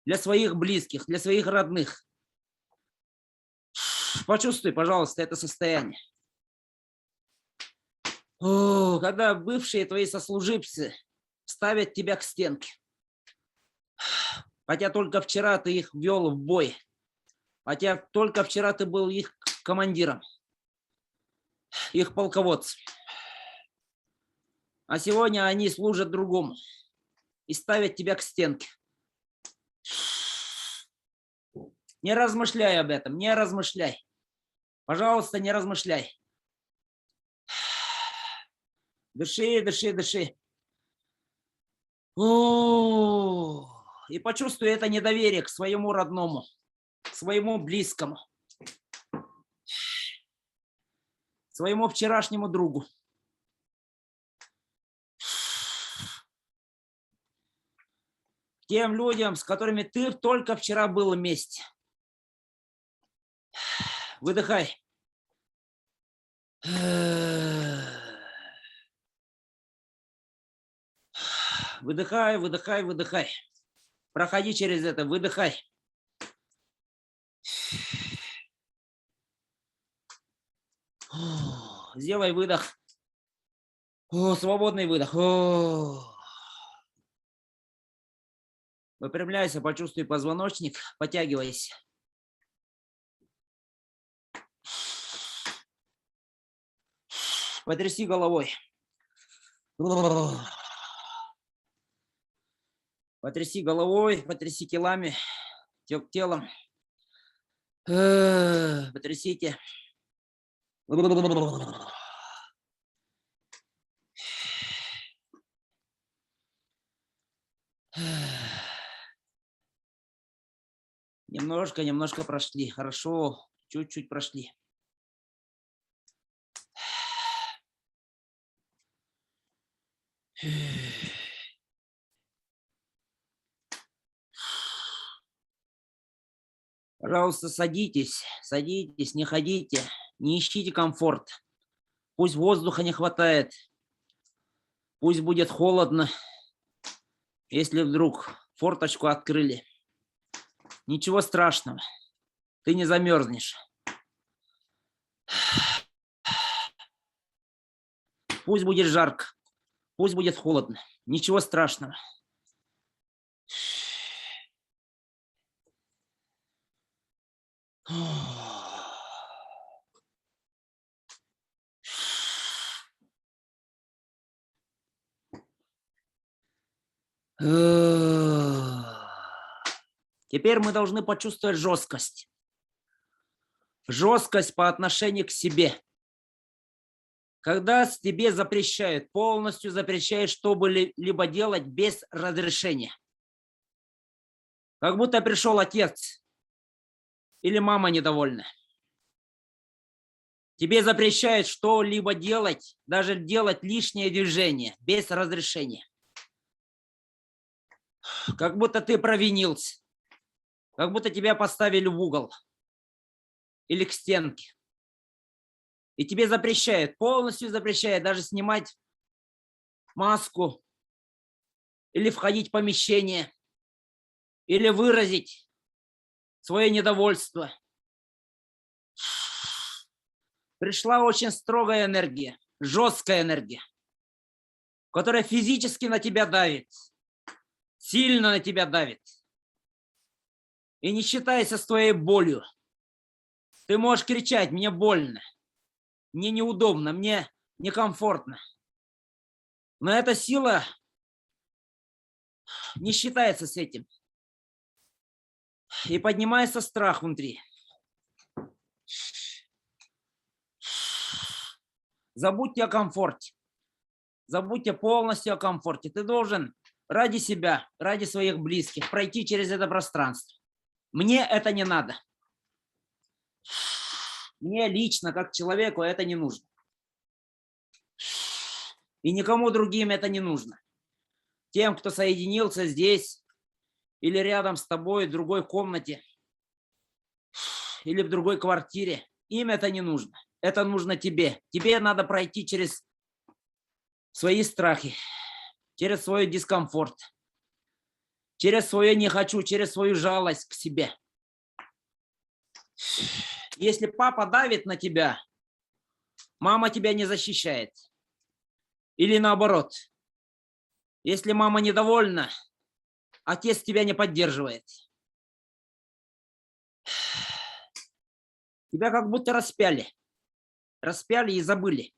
для своих близких, для своих родных. Почувствуй, пожалуйста, это состояние. Когда бывшие твои сослуживцы ставят тебя к стенке. Хотя только вчера ты их вел в бой. Хотя только вчера ты был их командиром, их полководцем. А сегодня они служат другому и ставят тебя к стенке. Не размышляй об этом, не размышляй. Пожалуйста, не размышляй. Дыши, дыши, дыши. И почувствуй это недоверие к своему родному, к своему близкому, своему вчерашнему другу. Тем людям, с которыми ты только вчера был вместе. Выдыхай. Выдыхай, выдыхай, выдыхай. Проходи через это, выдыхай. Сделай выдох. Свободный выдох. Выпрямляйся, почувствуй позвоночник, потягивайся. Потряси головой. Потряси головой, потряси телом. Потрясите. Немножко прошли. Хорошо, чуть-чуть прошли. Пожалуйста, садитесь, не ходите, не ищите комфорт. Пусть воздуха не хватает, пусть будет холодно, если вдруг форточку открыли. Ничего страшного, ты не замерзнешь. Пусть будет жарко, пусть будет холодно, ничего страшного. Теперь мы должны почувствовать жесткость. Жесткость по отношению к себе. Когда тебе запрещают, полностью запрещают что-либо делать без разрешения. Как будто пришел отец или мама недовольна. Тебе запрещают что-либо делать, даже делать лишнее движение без разрешения. Как будто ты провинился, как будто тебя поставили в угол или к стенке. И тебе запрещают, полностью запрещают даже снимать маску или входить в помещение, или выразить свое недовольство. Пришла очень строгая энергия, жесткая энергия, которая физически на тебя давит, сильно на тебя давит. И не считайся с твоей болью. Ты можешь кричать: мне больно, мне неудобно, мне некомфортно. Но эта сила не считается с этим. И поднимается страх внутри. Забудьте о комфорте. Забудьте полностью о комфорте. Ты должен ради себя, ради своих близких пройти через это пространство. Мне это не надо. Мне лично, как человеку, это не нужно. И никому другим это не нужно. Тем, кто соединился здесь, или рядом с тобой, в другой комнате, или в другой квартире, им это не нужно. Это нужно тебе. Тебе надо пройти через свои страхи, через свой дискомфорт, через свое «не хочу», через свою жалость к себе. Если папа давит на тебя, мама тебя не защищает. Или наоборот. Если мама недовольна, отец тебя не поддерживает. Тебя как будто распяли. Распяли и забыли.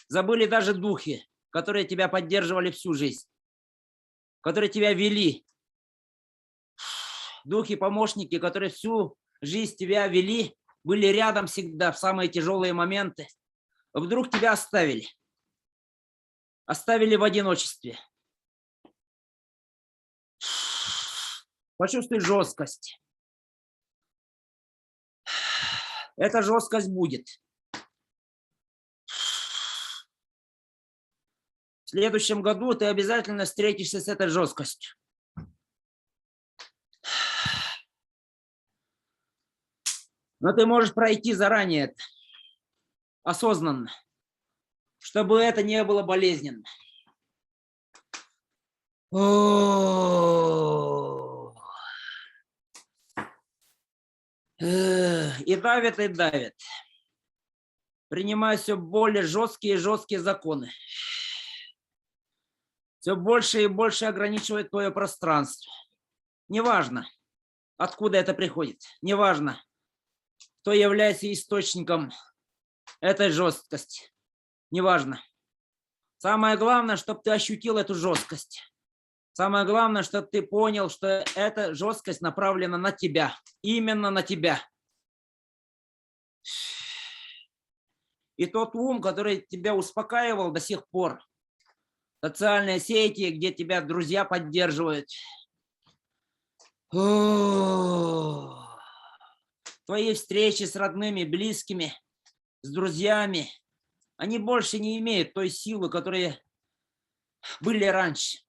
Забыли даже духи, которые тебя поддерживали всю жизнь, которые тебя вели. Духи-помощники, которые всю жизнь тебя вели, были рядом всегда в самые тяжелые моменты. Вдруг тебя оставили. Оставили в одиночестве. Почувствуй жесткость. Эта жесткость будет. В следующем году ты обязательно встретишься с этой жесткостью. Но ты можешь пройти заранее это, осознанно, чтобы это не было болезненно. И давит, и давит. Принимая все более жесткие и жесткие законы. Все больше и больше ограничивает твое пространство. Неважно, откуда это приходит. Неважно, кто является источником этой жесткости. Неважно. Самое главное, чтобы ты ощутил эту жесткость. Самое главное, чтобы ты понял, что эта жесткость направлена на тебя. Именно на тебя. И тот ум, который тебя успокаивал до сих пор, социальные сети, где тебя друзья поддерживают, твои встречи с родными, близкими, с друзьями, они больше не имеют той силы, которые были раньше.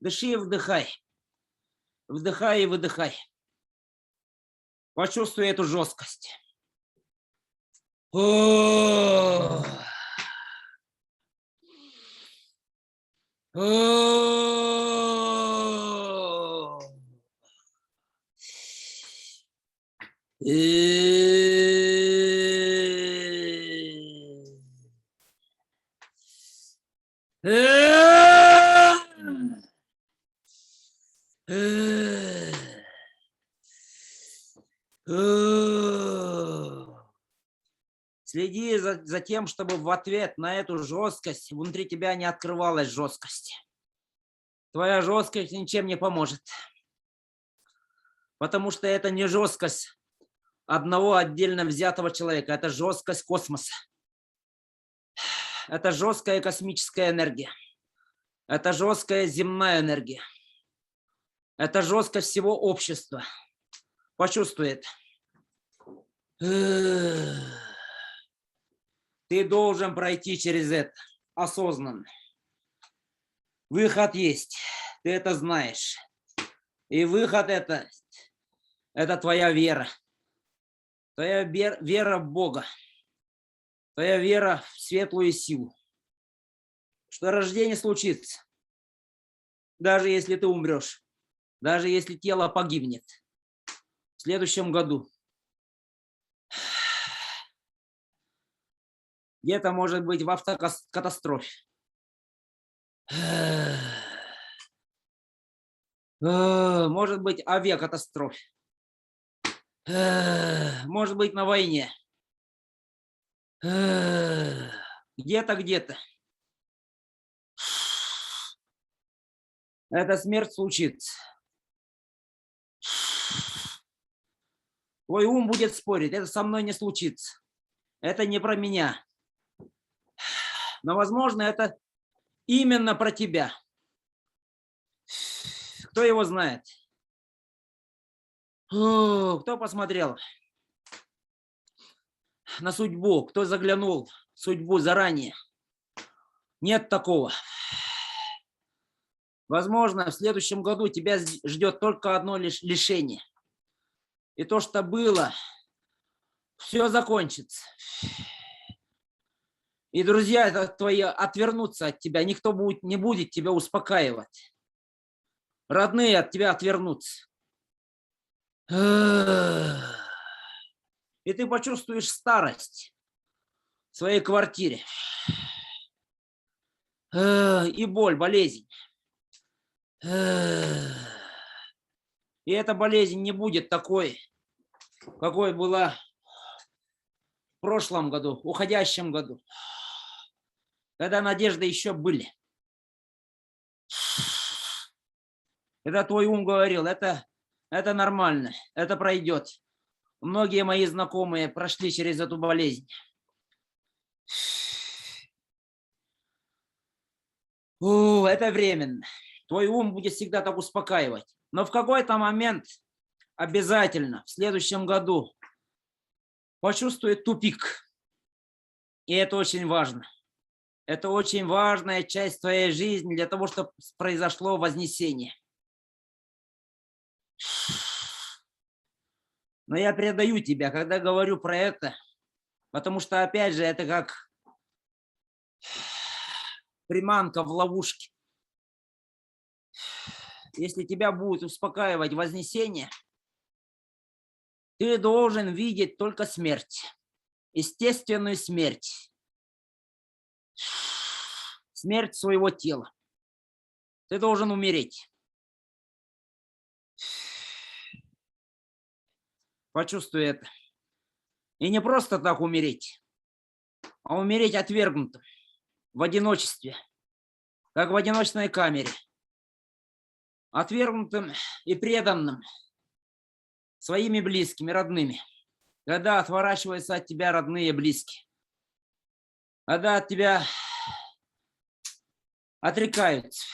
Дыши и вдыхай. Вдыхай и выдыхай. Почувствуй эту жесткость. Следи за тем, чтобы в ответ на эту жесткость внутри тебя не открывалась жесткость. Твоя жесткость ничем не поможет. Потому что это не жесткость одного отдельно взятого человека. Это жесткость космоса. Это жесткая космическая энергия. Это жесткая земная энергия. Это жесткость всего общества. Почувствуй это. Ты должен пройти через это осознанно. Выход есть. Ты это знаешь. И выход это твоя вера. Твоя вера в Бога. Твоя вера в светлую силу. Что рождение случится. Даже если ты умрешь. Даже если тело погибнет. В следующем году. Где-то, может быть, в автокатастрофе. Может быть, авиакатастрофе. Может быть, на войне. Где-то. Эта смерть случится. Твой ум будет спорить. Это со мной не случится. Это не про меня. Но, возможно, это именно про тебя. Кто его знает? Кто посмотрел на судьбу? Кто заглянул в судьбу заранее? Нет такого. Возможно, в следующем году тебя ждет только одно лишь лишение. И то, что было, все закончится. И друзья твои отвернутся от тебя. Никто не будет тебя успокаивать. Родные от тебя отвернутся. И ты почувствуешь старость в своей квартире. И боль, болезнь. И эта болезнь не будет такой, какой была в прошлом году, в уходящем году, когда надежды еще были. Когда твой ум говорил, это нормально, это пройдет. Многие мои знакомые прошли через эту болезнь. Это временно. Твой ум будет всегда так успокаивать. Но в какой-то момент обязательно в следующем году почувствует тупик. И это очень важно. Это очень важная часть твоей жизни для того, чтобы произошло вознесение. Но я предаю тебя, когда говорю про это, потому что, опять же, это как приманка в ловушке. Если тебя будет успокаивать вознесение, ты должен видеть только смерть, естественную смерть, смерть своего тела. Ты должен умереть. Почувствуй это. И не просто так умереть, а умереть отвергнутым, в одиночестве, как в одиночной камере, отвергнутым и преданным своими близкими, родными, когда отворачиваются от тебя родные и близкие, когда от тебя отрекаются.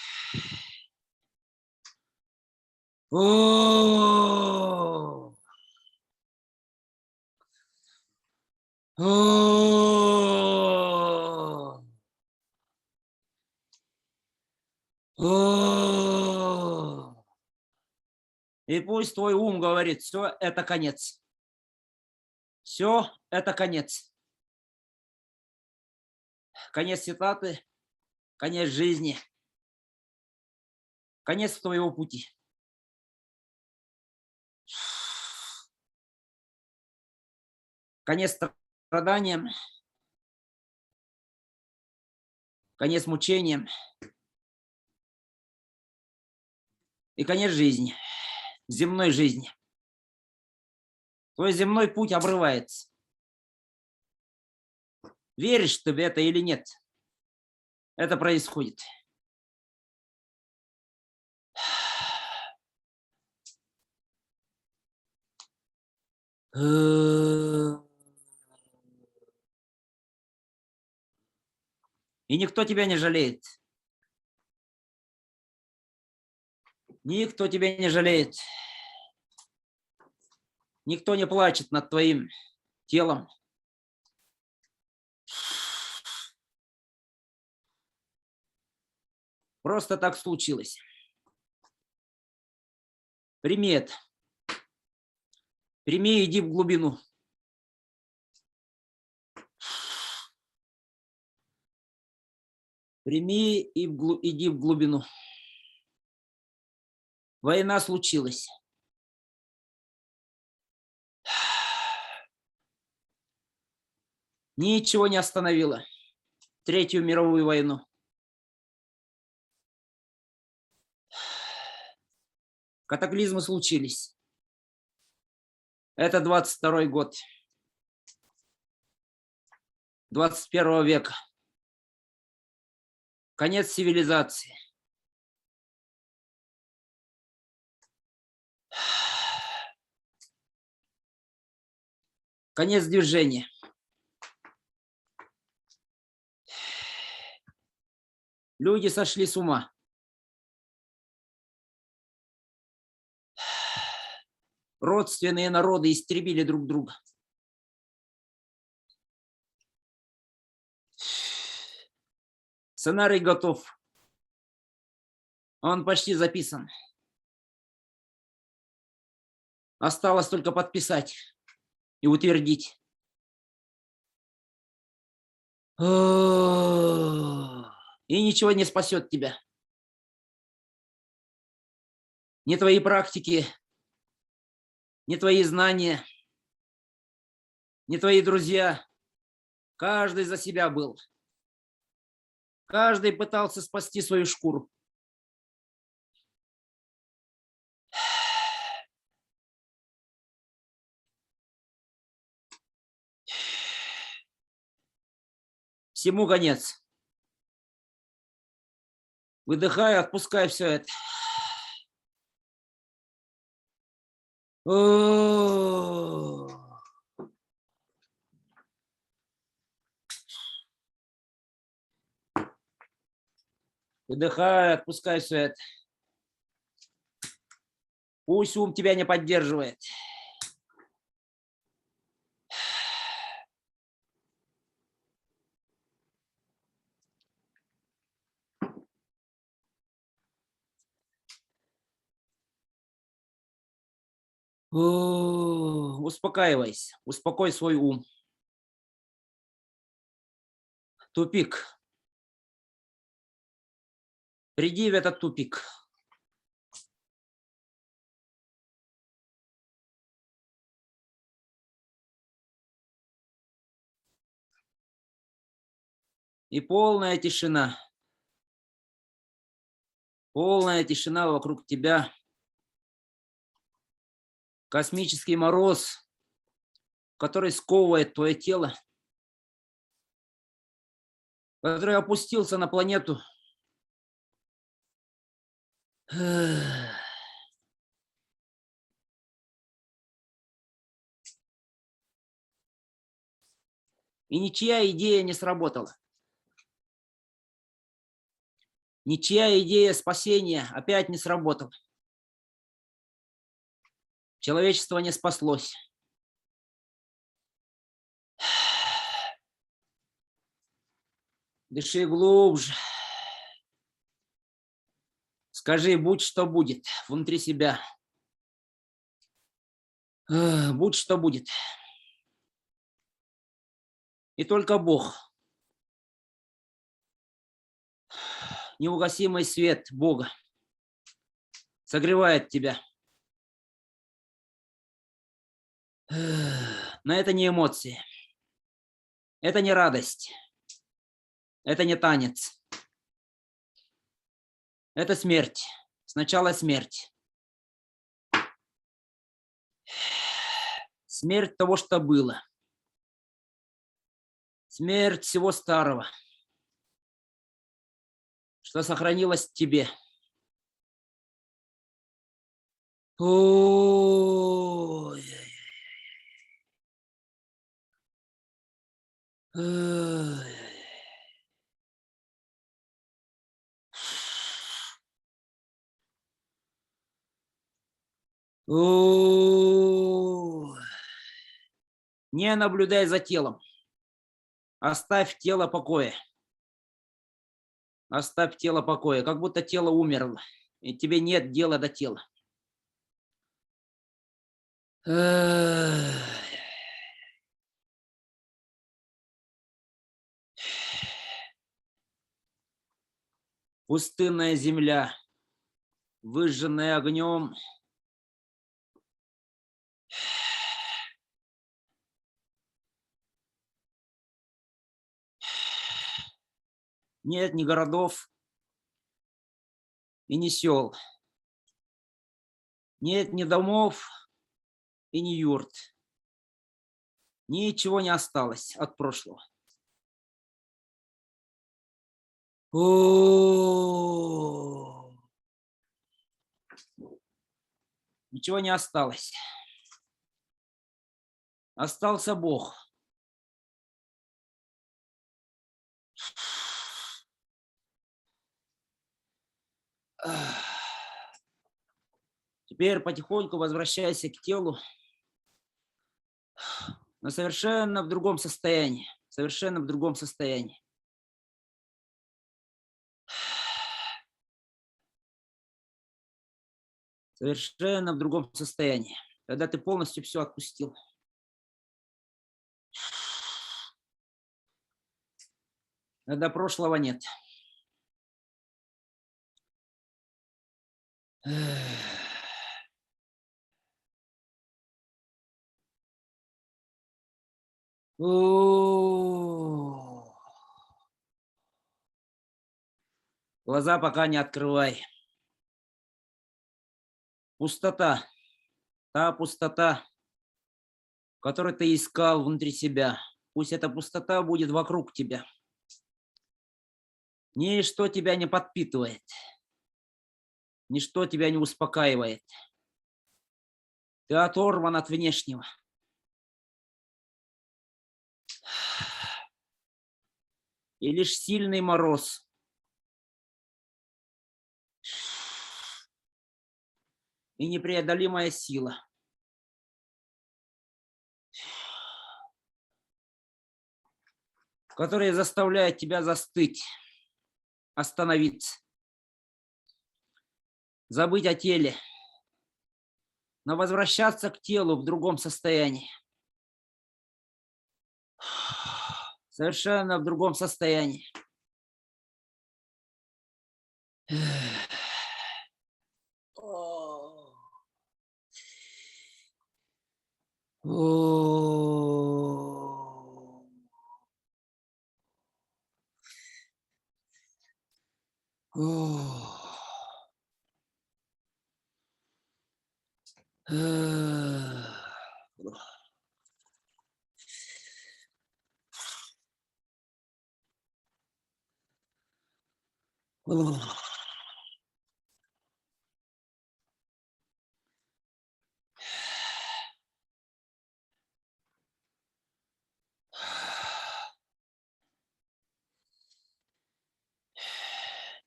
И пусть твой ум говорит, все, это конец. Все, это конец. Конец цитаты, конец жизни, конец твоего пути. Конец страданиям, конец мучениям и конец жизни, земной жизни. Твой земной путь обрывается. Веришь ты в это или нет? Это происходит. И никто тебя не жалеет. Никто тебя не жалеет. Никто не плачет над твоим телом. Просто так случилось. Прими это. Прими и иди в глубину. Прими и иди в глубину. Война случилась. Ничего не остановило Третью мировую войну. Катаклизмы случились. Это 22-й год 21 века. Конец цивилизации. Конец движения. Люди сошли с ума. Родственные народы истребили друг друга. Сценарий готов. Он почти записан. Осталось только подписать и утвердить. И ничего не спасет тебя. Ни твои практики, ни твои знания, ни твои друзья. Каждый за себя был. Каждый пытался спасти свою шкуру. Всему конец. Выдыхай, отпускай все это. Выдыхай, отпускай все это. Пусть ум тебя не поддерживает. Успокаивайся, успокой свой ум. Тупик. Приди в этот тупик. И полная тишина. Полная тишина вокруг тебя. Космический мороз, который сковывает твое тело, который опустился на планету. И ничья идея не сработала. Ничья идея спасения опять не сработала. Человечество не спаслось. Дыши глубже. Скажи, будь что будет, внутри себя. Будь что будет. И только Бог, неугасимый свет Бога, согревает тебя. Но это не эмоции. Это не радость. Это не танец. Это смерть. Сначала смерть. Смерть того, что было. Смерть всего старого, что сохранилось в тебе. Ой. Ой. Не наблюдай за телом. Оставь тело покоя. Оставь тело покоя, как будто тело умерло. И тебе нет дела до тела. Эх. Пустынная земля, выжженная огнем. Нет ни городов и ни сел. Нет ни домов и ни юрт. Ничего не осталось от прошлого. О, ничего не осталось. Остался Бог. Теперь потихоньку возвращайся к телу, но совершенно в другом состоянии. Совершенно в другом состоянии. Совершенно в другом состоянии. Когда ты полностью все отпустил. Когда прошлого нет. О, глаза пока не открывай. Пустота. Та пустота, которую ты искал внутри себя. Пусть эта пустота будет вокруг тебя. Ничто тебя не подпитывает. Ничто тебя не успокаивает. Ты оторван от внешнего. И лишь сильный мороз и непреодолимая сила которые заставляют тебя застыть, остановиться, забыть о теле, но возвращаться к телу в другом состоянии. Совершенно в другом состоянии.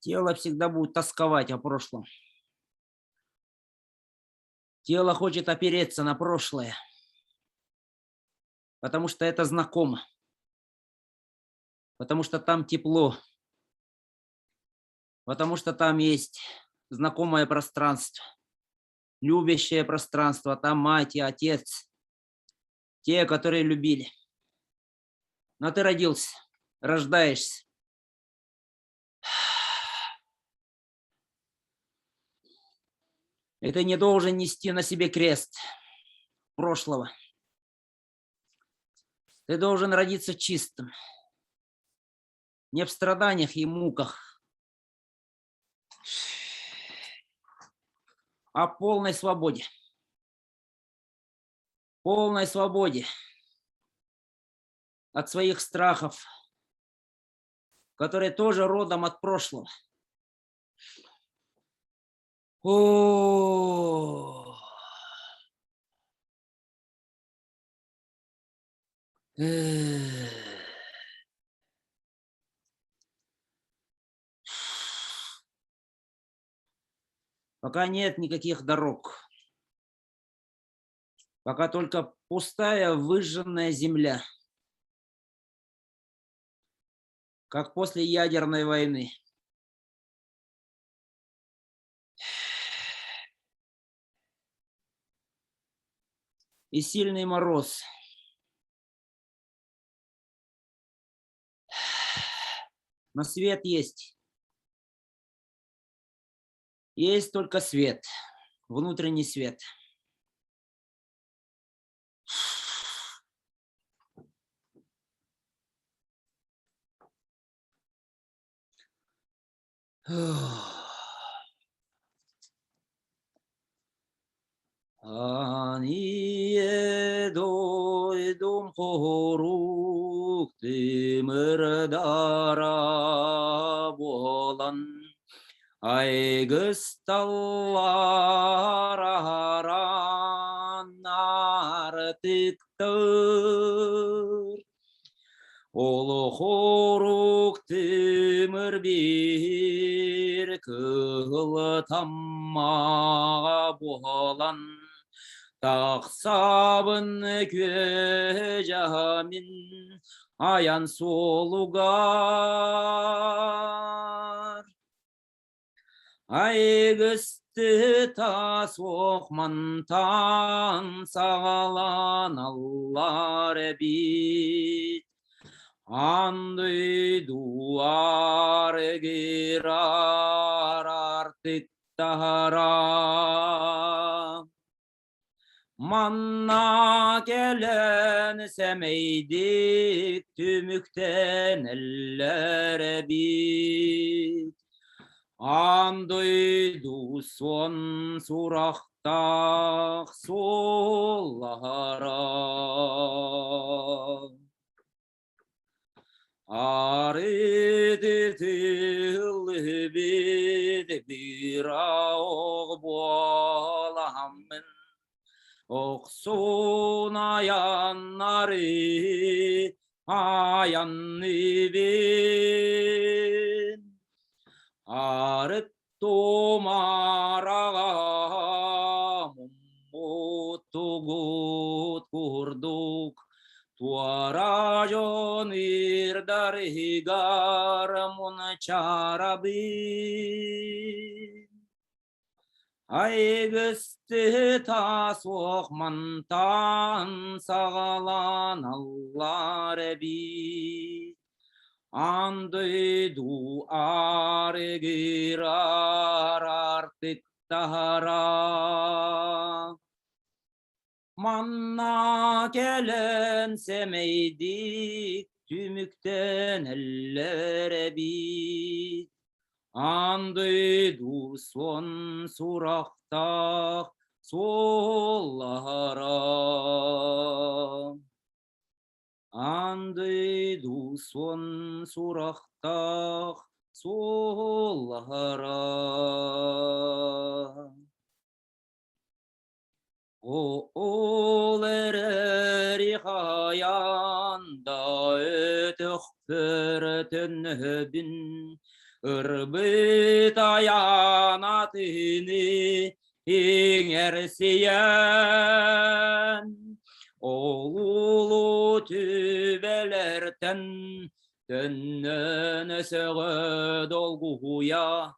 Тело всегда будет тосковать о прошлом. Тело хочет опереться на прошлое, потому что это знакомо, потому что там тепло, потому что там есть знакомое пространство, любящее пространство, там мать и отец, те, которые любили. Но ты родился, рождаешься. И ты не должен нести на себе крест прошлого. Ты должен родиться чистым, не в страданиях и муках, а в полной свободе. Полной свободе от своих страхов, которые тоже родом от прошлого. О, пока нет никаких дорог. Пока только пустая выжженная земля, как после ядерной войны. И сильный мороз. Но свет есть. Есть только свет, внутренний свет. Ание дойдум хорук тимирдара болан айгысталлар аран артыктыр. Олы хорук тимир бир кылы тамма болан тақсабын көжамин аян солугар. Айгысты тас оқмантан сағалан аллар бит. Анды дуар гирар артык тахара. Манна келен семейдик түмүктен эллер бит. Андойду сон сурақтақ соллара. Арыды тылы бит бирауг боламын. Оқсун аяннары аянны бен. Арыт томараға мұттығыт күрдік. Туара жон ирдарыгар мұнчарабын. Айгысты тас оқмантан сағалан аллар бит. Анды дуар гирар артык тахара. Манна келен семейдик түмүктен эллер бит. Анды ду сон сурақтақ соллара. Анды ду сон сурақтақ соллара. Ол әрі қаянда өтіқ көртін өбін. Үрбіт аянатыны еңерсиян. Олулу түбелерден түннен сөгі долгуя.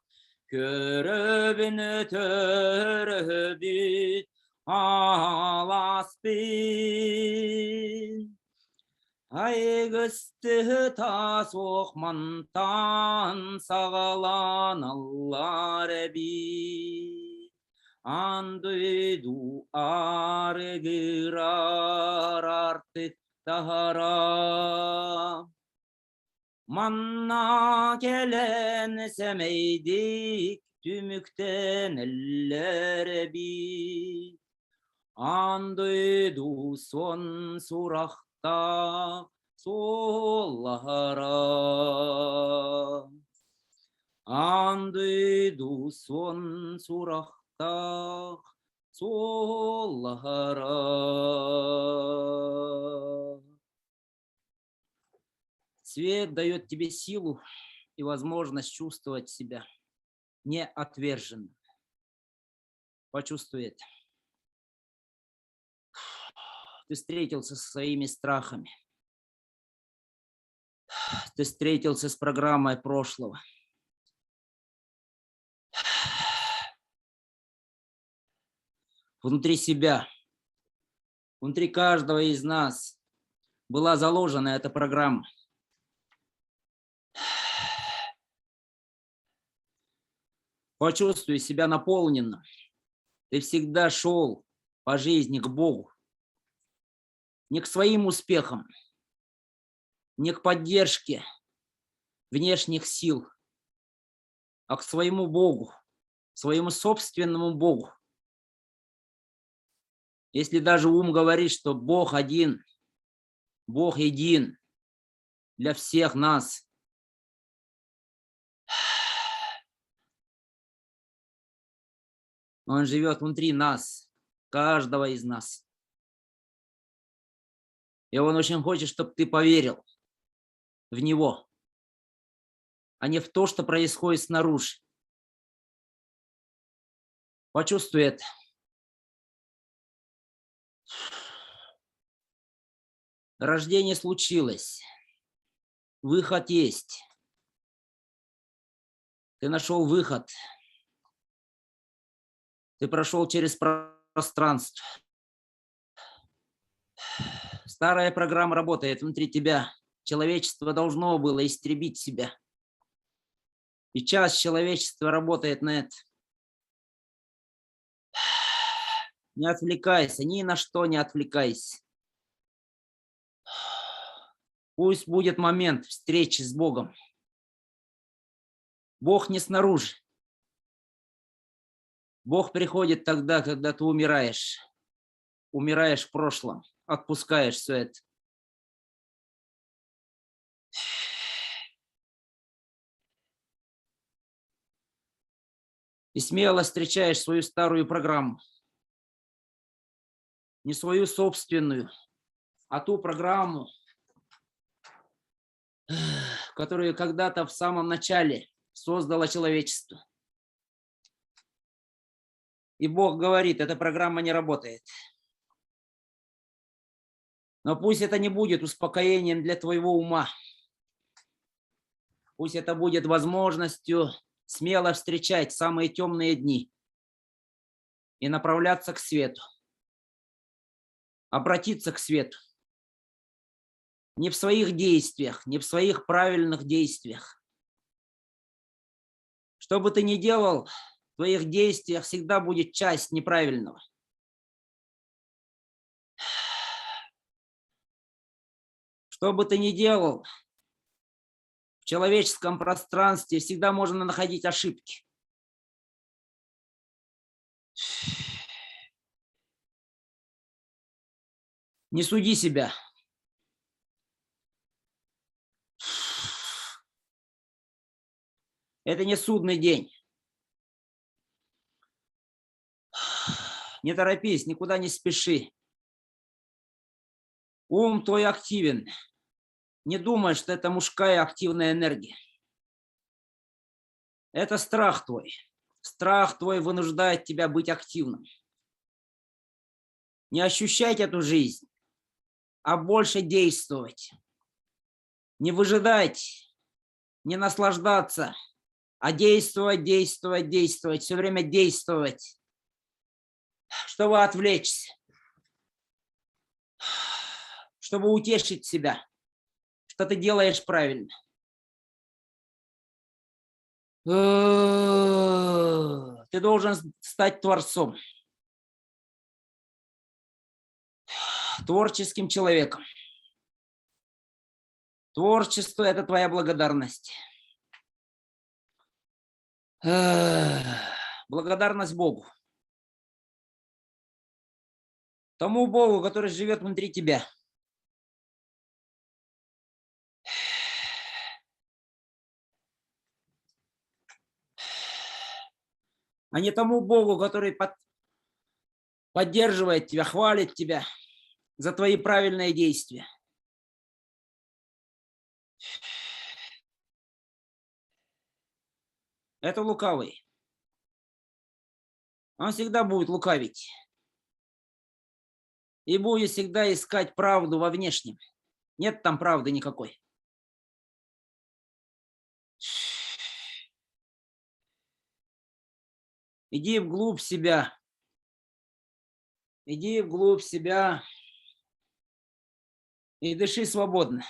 Көрібін түрібіт аласпын. Айгысты тас оқмантан сағалан аллар бит. Анды дуар гирар артык тахара. Манна келен семейдик түмүктен эллер бит. Анды ду сон сурақтақ соллара. Анды ду сон сурақтақ соллара. Свет дает тебе силу и возможность чувствовать себя неотверженным. Почувствуй это. Ты встретился со своими страхами. Ты встретился с программой прошлого. Внутри себя, внутри каждого из нас была заложена эта программа. Почувствуй себя наполненным. Ты всегда шел по жизни к Богу. Не к своим успехам, не к поддержке внешних сил, а к своему Богу, своему собственному Богу. Если даже ум говорит, что Бог один, Бог един для всех нас, Он живет внутри нас, каждого из нас. И Он очень хочет, чтобы ты поверил в Него, а не в то, что происходит снаружи. Почувствуй это. Рождение случилось. Выход есть. Ты нашел выход. Ты прошел через пространство. Старая программа работает внутри тебя. Человечество должно было истребить себя. И часть человечества работает на это. Не отвлекайся, ни на что не отвлекайся. Пусть будет момент встречи с Богом. Бог не снаружи. Бог приходит тогда, когда ты умираешь. Умираешь в прошлом. Отпускаешь все это. И смело встречаешь свою старую программу. Не свою собственную, а ту программу, которую когда-то в самом начале создало человечество. И Бог говорит, эта программа не работает. Но пусть это не будет успокоением для твоего ума. Пусть это будет возможностью смело встречать самые темные дни и направляться к свету. Обратиться к свету. Не в своих действиях, не в своих правильных действиях. Что бы ты ни делал, в твоих действиях всегда будет часть неправильного. Что бы ты ни делал, в человеческом пространстве всегда можно находить ошибки. Не суди себя. Это не судный день. Не торопись, никуда не спеши. Ум твой активен. Не думай, что это мужская активная энергия. Это страх твой. Страх твой вынуждает тебя быть активным. Не ощущать эту жизнь, а больше действовать. Не выжидать, не наслаждаться, а действовать, действовать, действовать. Все время действовать, чтобы отвлечься, чтобы утешить себя, что ты делаешь правильно. Ты должен стать творцом, творческим человеком. Творчество – это твоя благодарность. Благодарность Богу. Тому Богу, который живет внутри тебя. А не тому Богу, который поддерживает тебя, хвалит тебя за твои правильные действия. Это лукавый. Он всегда будет лукавить. И будет всегда искать правду во внешнем. Нет там правды никакой. Иди вглубь себя. Иди вглубь себя и дыши свободно.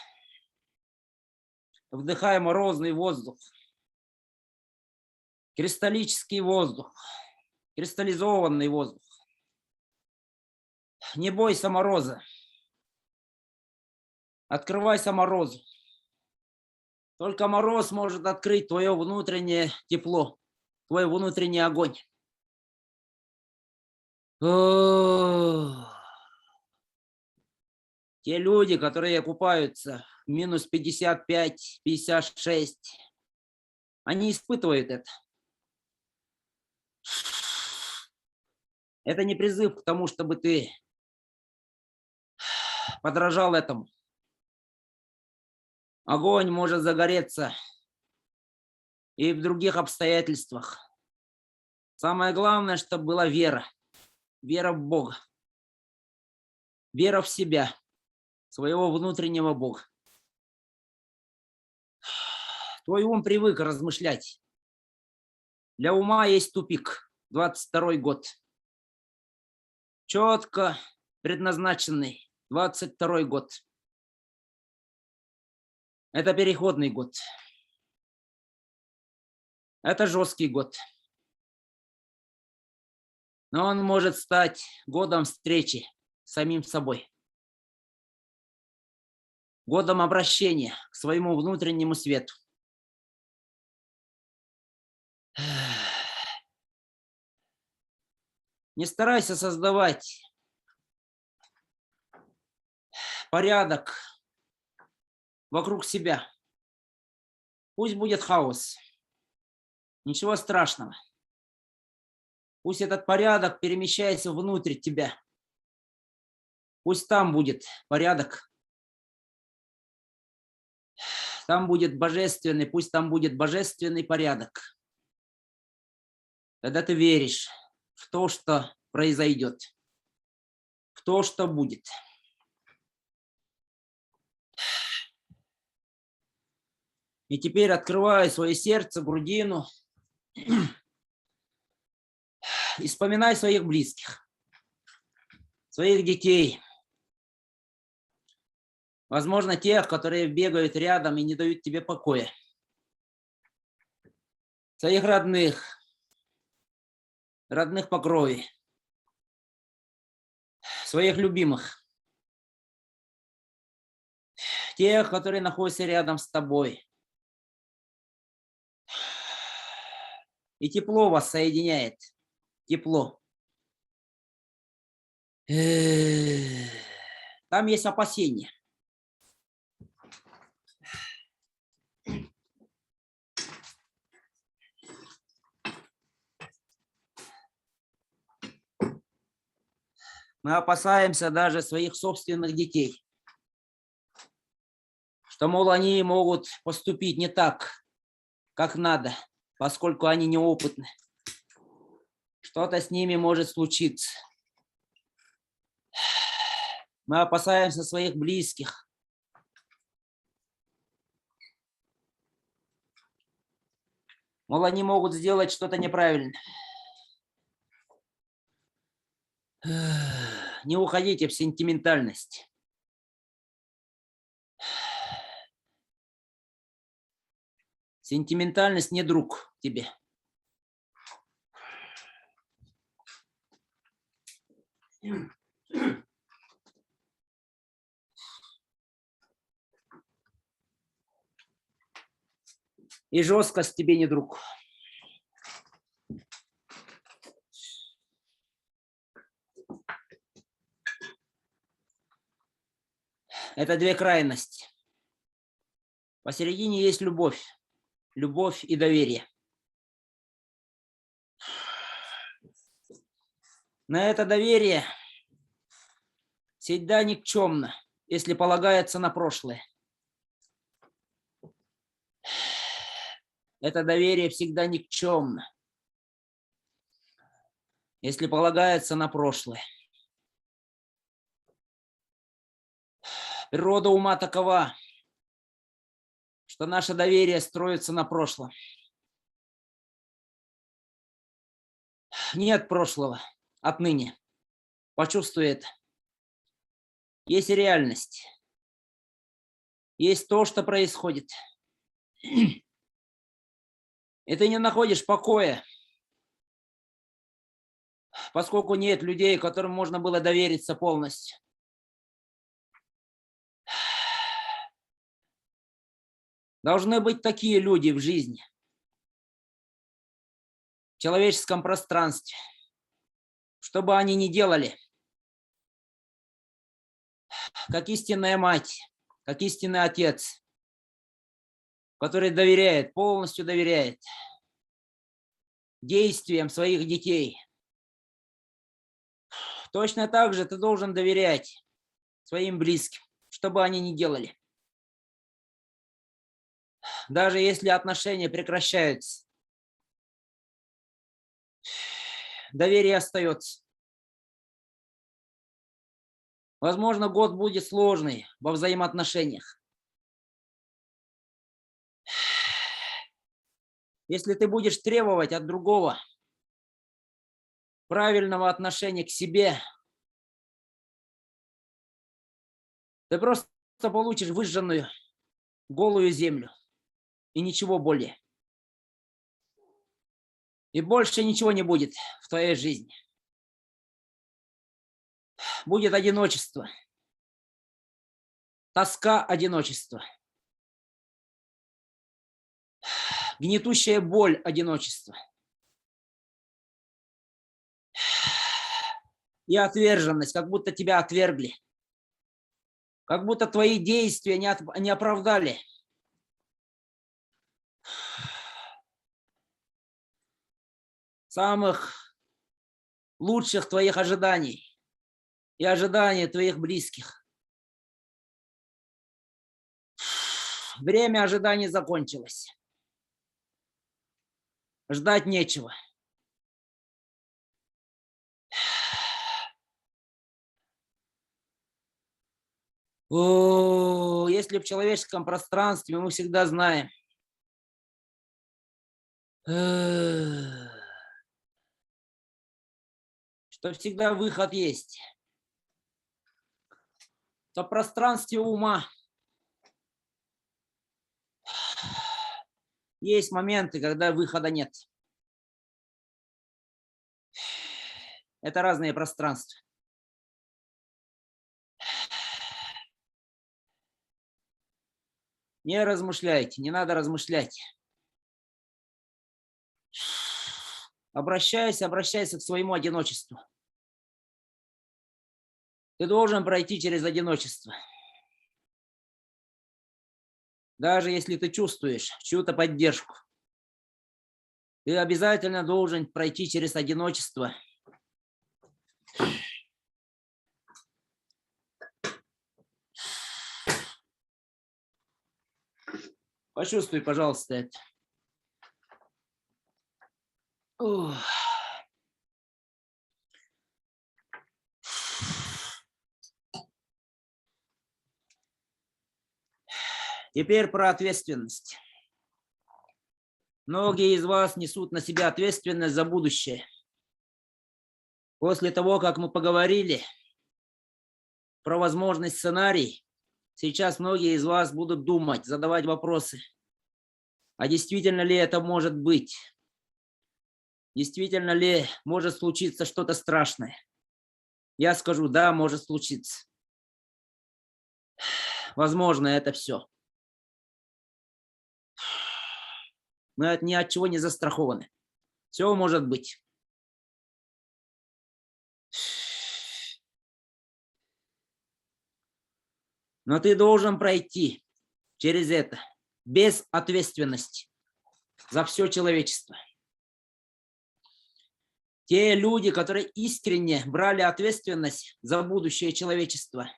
Вдыхай морозный воздух, кристаллический воздух, кристаллизованный воздух. Не бойся мороза. Открывайся морозу. Только мороз может открыть твое внутреннее тепло, твой внутренний огонь. Те люди, которые купаются в минус 55, 56, они испытывают это. Это не призыв к тому, чтобы ты подражал этому. Огонь может загореться и в других обстоятельствах. Самое главное, чтобы была вера. Вера в Бога. Вера в себя, своего внутреннего Бога. Твой ум привык размышлять. Для ума есть тупик. 22-й год. Четко предназначенный. 22-й год. Это переходный год. Это жесткий год. Но он может стать годом встречи с самим собой. Годом обращения к своему внутреннему свету. Не старайся создавать порядок вокруг себя. Пусть будет хаос. Ничего страшного. Пусть этот порядок перемещается внутрь тебя. Пусть там будет порядок. Там будет божественный, пусть там будет божественный порядок. Когда ты веришь в то, что произойдет, в то, что будет. И теперь открывай свое сердце, грудину и вспоминай своих близких, своих детей. Возможно, тех, которые бегают рядом и не дают тебе покоя. Своих родных по крови, своих любимых, тех, которые находятся рядом с тобой. И тепло вас соединяет. Тепло. Там есть опасения. Мы опасаемся даже своих собственных детей. Что, мол, они могут поступить не так, как надо, поскольку они неопытны. Что-то с ними может случиться. Мы опасаемся своих близких. Мол, они могут сделать что-то неправильно. Не уходите в сентиментальность. Сентиментальность не друг тебе. И жесткость тебе не друг. Это две крайности. Посередине есть любовь. Любовь и доверие. На это доверие всегда никчемно, если полагается на прошлое. Это доверие всегда никчемно, если полагается на прошлое. Природа ума такова, что наше доверие строится на прошлом. Нет прошлого отныне. Почувствуй это. Есть реальность. Есть то, что происходит. И ты не находишь покоя, поскольку нет людей, которым можно было довериться полностью. Должны быть такие люди в жизни, в человеческом пространстве, что бы они ни делали, как истинная мать, как истинный отец, который доверяет, полностью доверяет действиям своих детей. Точно так же ты должен доверять своим близким, что бы они ни делали. Даже если отношения прекращаются, доверие остается. Возможно, год будет сложный во взаимоотношениях. Если ты будешь требовать от другого правильного отношения к себе, ты просто получишь выжженную голую землю и ничего более. И больше ничего не будет в твоей жизни. Будет одиночество, тоска одиночества, гнетущая боль одиночества и отверженность, как будто тебя отвергли, как будто твои действия не оправдали. Самых лучших твоих ожиданий и ожиданий твоих близких. Время ожиданий закончилось. Ждать нечего. Если в человеческом пространстве мы всегда знаем, что всегда выход есть, то в пространстве ума есть моменты, когда выхода нет. Это разные пространства. Не размышляйте, не надо размышлять. Обращайся к своему одиночеству. Ты должен пройти через одиночество. Даже если ты чувствуешь чью-то поддержку, ты обязательно должен пройти через одиночество. Почувствуй, пожалуйста, это. Теперь про ответственность. Многие из вас несут на себя ответственность за будущее. После того, как мы поговорили про возможный сценарий, сейчас многие из вас будут думать, задавать вопросы. А действительно ли это может быть? Действительно ли может случиться что-то страшное? Я скажу, да, может случиться. Возможно, это все. Мы ни от чего не застрахованы. Все может быть. Но ты должен пройти через это без ответственности за все человечество. Те люди, которые искренне брали ответственность за будущее человечества,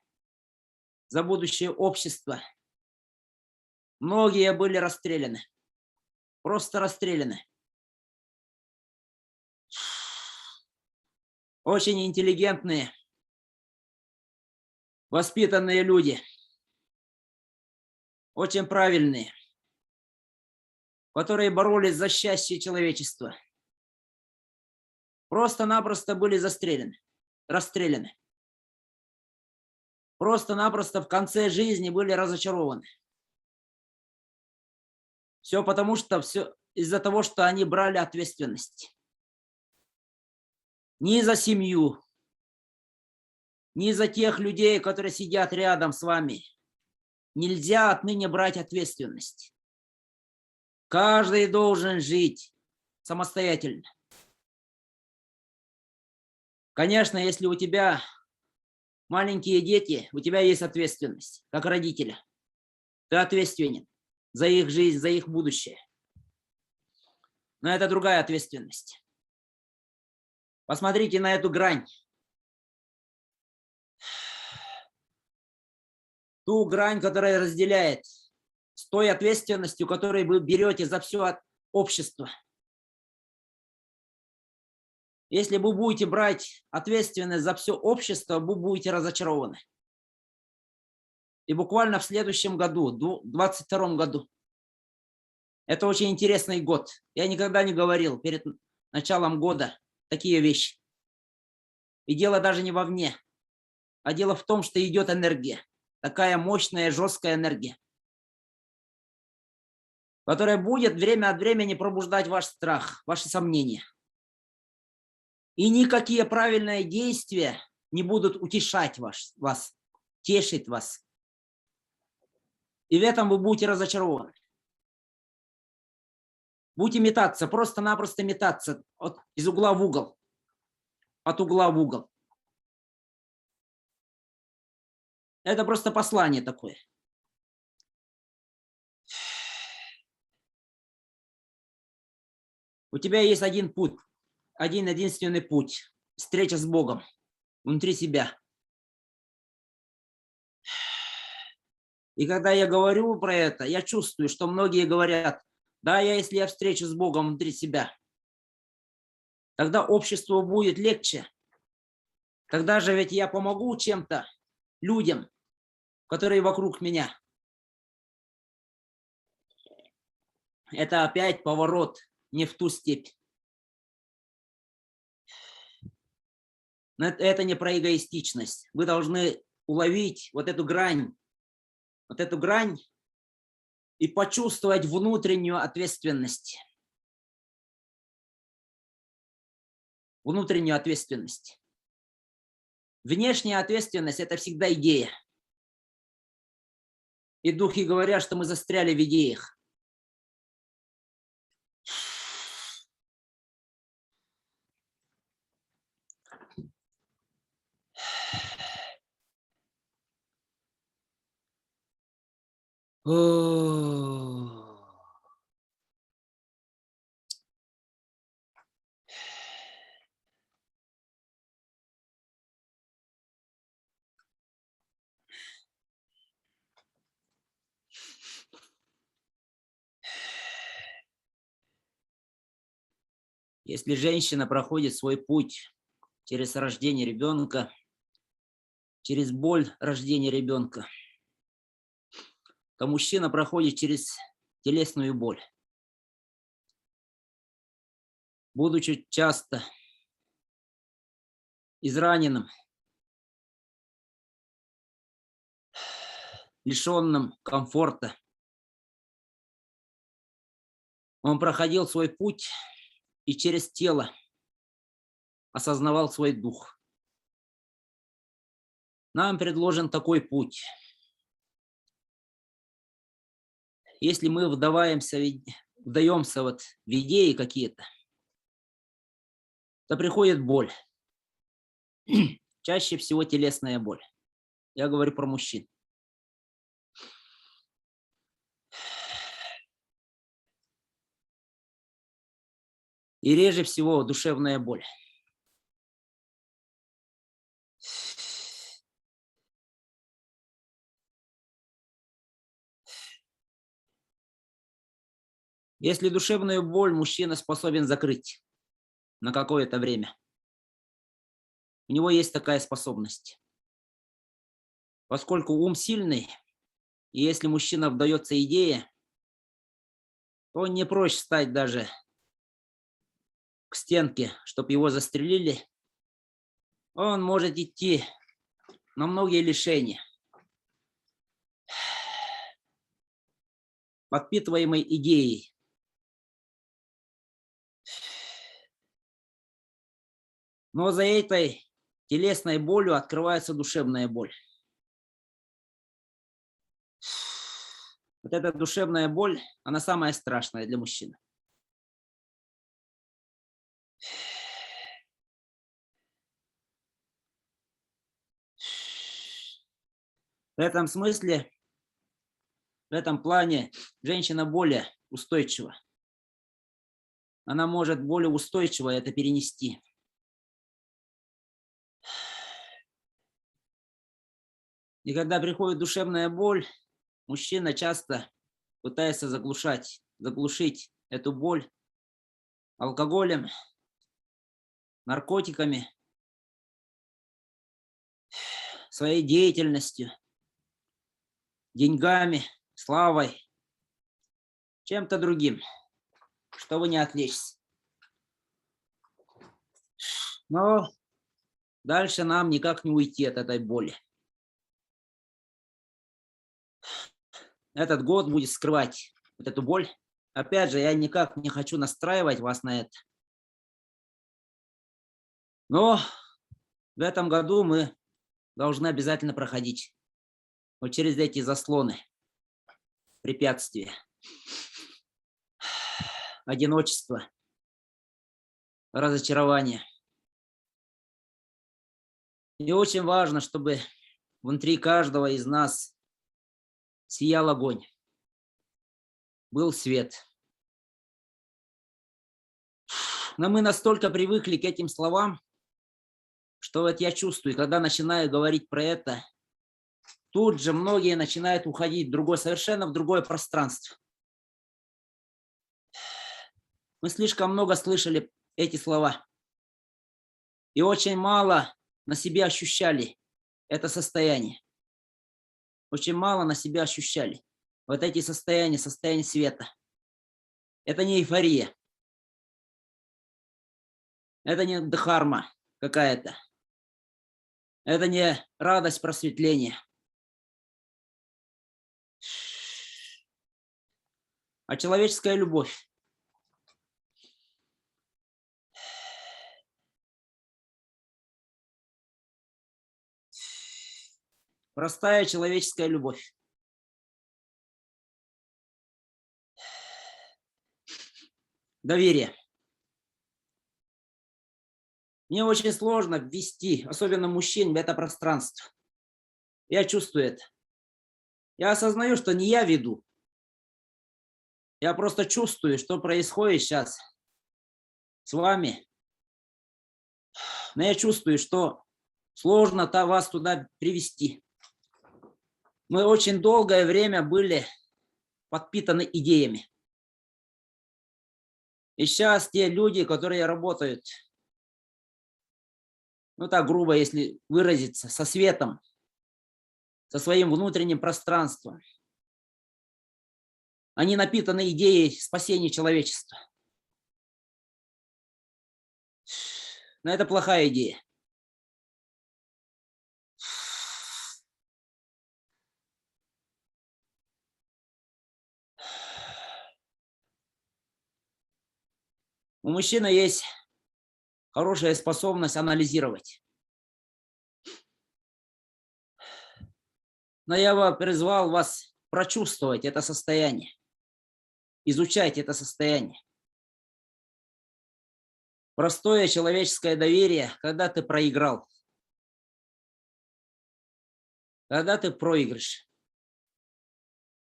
за будущее общества, многие были расстреляны. Просто расстреляны. Очень интеллигентные, воспитанные люди очень правильные, которые боролись за счастье человечества, просто-напросто были расстреляны. Просто-напросто в конце жизни были разочарованы. Все потому, что все из-за того, что они брали ответственность. Ни за семью, ни за тех людей, которые сидят рядом с вами. Нельзя отныне брать ответственность. Каждый должен жить самостоятельно. Конечно, если у тебя маленькие дети, у тебя есть ответственность, как родителя. Ты ответственен за их жизнь, за их будущее. Но это другая ответственность. Посмотрите на эту грань. Ту грань, которая разделяет с той ответственностью, которую вы берете за все общество. Если вы будете брать ответственность за все общество, вы будете разочарованы. И буквально в следующем году, в 2022 году, это очень интересный год. Я никогда не говорил перед началом года такие вещи. И дело даже не вовне, а дело в том, что идет энергия. Такая мощная, жесткая энергия, которая будет время от времени пробуждать ваш страх, ваши сомнения. И никакие правильные действия не будут утешать вас, тешить вас. И в этом вы будете разочарованы. Будете метаться, просто-напросто метаться из угла в угол, от угла в угол. Это просто послание такое. У тебя есть один путь, один единственный путь. Встреча с Богом внутри себя. И когда я говорю про это, я чувствую, что многие говорят, да, если я встречу с Богом внутри себя, тогда обществу будет легче. Тогда же ведь я помогу чем-то людям, которые вокруг меня. Это опять поворот не в ту степь. Но это не про эгоистичность. Вы должны уловить вот эту грань и почувствовать внутреннюю ответственность. Внутреннюю ответственность. Внешняя ответственность – это всегда идея. И духи говорят, что мы застряли в идеях. Если женщина проходит свой путь через рождение ребенка, через боль рождения ребенка, то мужчина проходит через телесную боль. Будучи часто израненным, лишенным комфорта, он проходил свой путь и через тело осознавал свой дух. Нам предложен такой путь. Если мы вдаемся вот в идеи какие-то, то приходит боль. Чаще всего телесная боль. Я говорю про мужчин. И реже всего душевная боль. Если душевную боль мужчина способен закрыть на какое-то время, у него есть такая способность. Поскольку ум сильный, И если мужчина вдается идее, то не проще стать даже к стенке, чтобы его застрелили. Он может идти на многие лишения, подпитываемой идеей. Но за этой телесной болью открывается душевная боль. Вот эта душевная боль, она самая страшная для мужчины. В этом смысле, в этом плане женщина более устойчива. Она может более устойчиво это перенести. И когда приходит душевная боль, мужчина часто пытается заглушить эту боль алкоголем, наркотиками, своей деятельностью, деньгами, славой, чем-то другим, чтобы не отвлечься. Но дальше нам никак не уйти от этой боли. Этот год будет скрывать вот эту боль. Опять же, я никак не хочу настраивать вас на это. Но в этом году мы должны обязательно проходить вот через эти заслоны, препятствия, одиночество, разочарование. И очень важно, чтобы внутри каждого из нас сиял огонь, был свет. Но мы настолько привыкли к этим словам, что вот я чувствую, когда начинаю говорить про это, тут же многие начинают уходить совершенно в другое пространство. Мы слишком много слышали эти слова и очень мало на себе ощущали это состояние. Очень мало на себя ощущали вот эти состояния света. Это не эйфория. Это не дхарма какая-то. Это не радость просветления. А человеческая любовь. Простая человеческая любовь. Доверие. Мне очень сложно ввести, особенно мужчин, в это пространство. Я чувствую это. Я осознаю, что не я веду. Я просто чувствую, что происходит сейчас с вами. Но я чувствую, что сложно вас туда привести. Мы очень долгое время были подпитаны идеями. И сейчас те люди, которые работают, ну так грубо, если выразиться, со светом, со своим внутренним пространством, они напитаны идеей спасения человечества. Но это плохая идея. У мужчины есть хорошая способность анализировать. Но я бы призвал вас прочувствовать это состояние, изучать это состояние. Простое человеческое доверие, когда ты проиграл, когда ты проигрыш,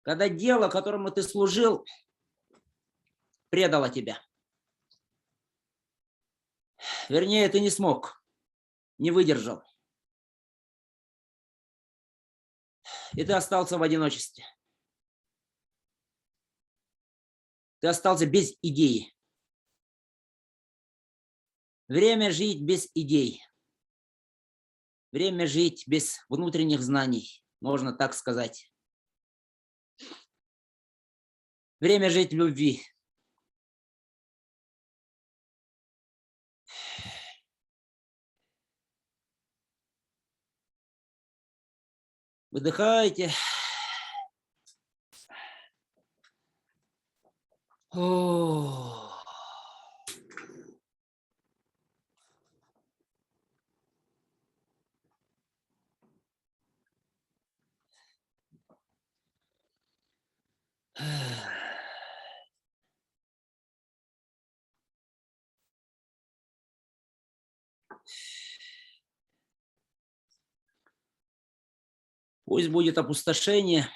когда дело, которому ты служил, предало тебя. Вернее, ты не смог, не выдержал. И ты остался в одиночестве. Ты остался без идеи. Время жить без идей. Время жить без внутренних знаний, можно так сказать. Время жить в любви. Выдыхайте. О. Пусть будет опустошение,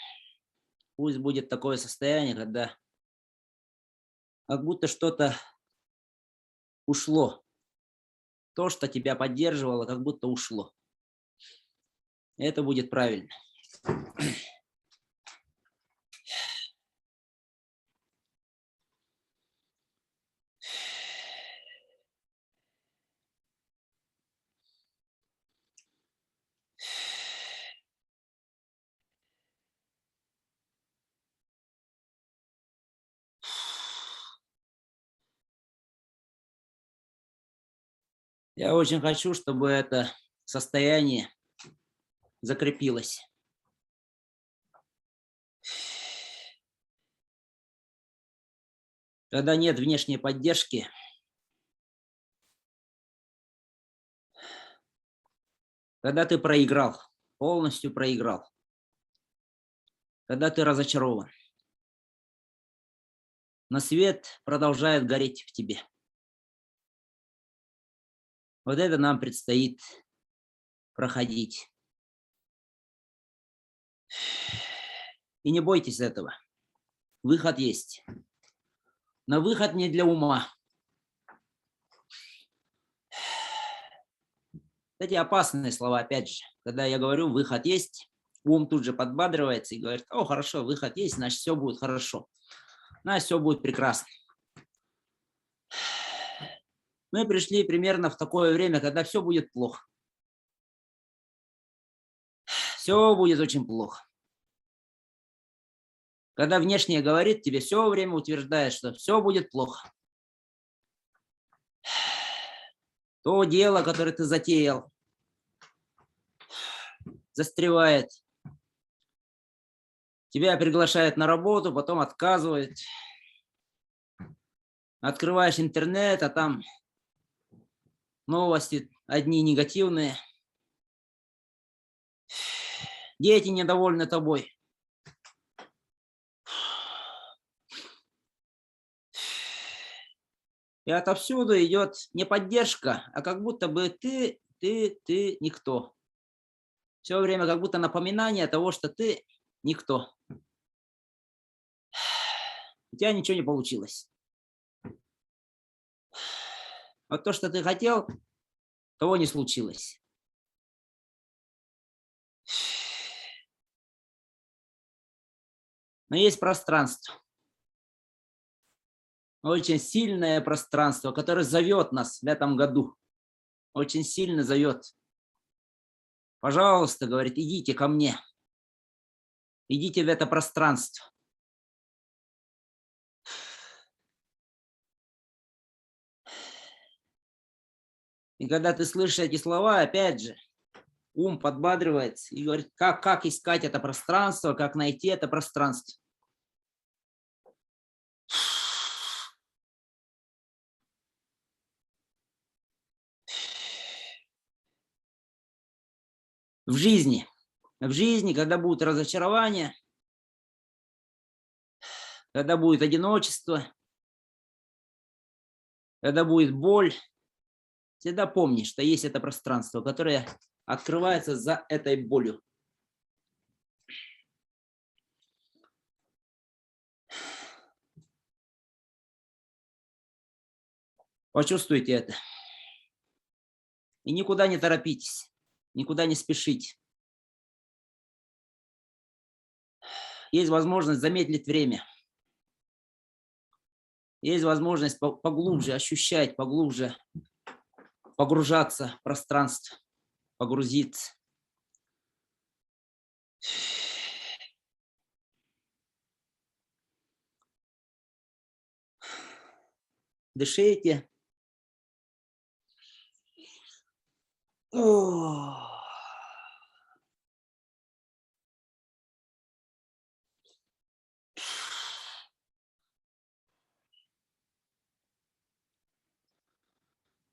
пусть будет такое состояние, когда как будто что-то ушло. То, что тебя поддерживало, как будто ушло. Это будет правильно. Я очень хочу, чтобы это состояние закрепилось. Когда нет внешней поддержки, когда ты проиграл, полностью проиграл, когда ты разочарован, но свет продолжает гореть в тебе. Вот это нам предстоит проходить. И не бойтесь этого. Выход есть. Но выход не для ума. Эти опасные слова, опять же. Когда я говорю, выход есть, ум тут же подбадривается и говорит: о, хорошо, выход есть, значит, все будет хорошо. Значит, все будет прекрасно. Мы пришли примерно в такое время, когда все будет плохо. Все будет очень плохо. Когда внешнее говорит, тебе все время утверждает, что все будет плохо. То дело, которое ты затеял, застревает. Тебя приглашают на работу, потом отказывают. Открываешь интернет, а там новости одни негативные. Дети недовольны тобой. И отовсюду идет не поддержка, а как будто бы ты никто. Все время как будто напоминание того, что ты никто. У тебя ничего не получилось. Вот то, что ты хотел, того не случилось. Но есть пространство. Очень сильное пространство, которое зовет нас в этом году. Очень сильно зовет. Пожалуйста, говорит, идите ко мне. Идите в это пространство. И когда ты слышишь эти слова, опять же, ум подбадривается и говорит, как искать это пространство, как найти это пространство. В жизни, когда будут разочарования, когда будет одиночество, когда будет боль, всегда помни, что есть это пространство, которое открывается за этой болью. Почувствуйте это. И никуда не торопитесь, никуда не спешите. Есть возможность замедлить время. Есть возможность поглубже ощущать, поглубже погружаться в пространство, погрузиться. Дышите.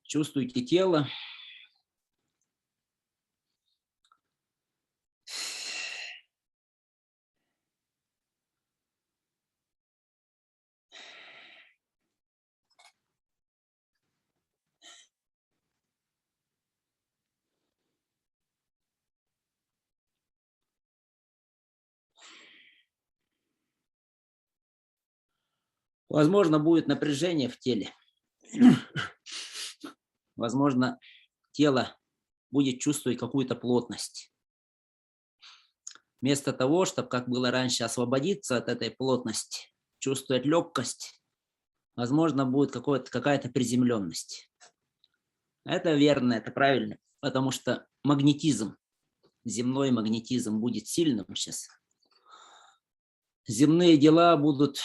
Чувствуйте тело. Возможно, будет напряжение в теле. Возможно, тело будет чувствовать какую-то плотность. Вместо того, чтобы, как было раньше, освободиться от этой плотности, чувствовать легкость, возможно, будет какая-то приземленность. Это верно, это правильно, потому что магнетизм, земной магнетизм будет сильным сейчас. Земные дела будут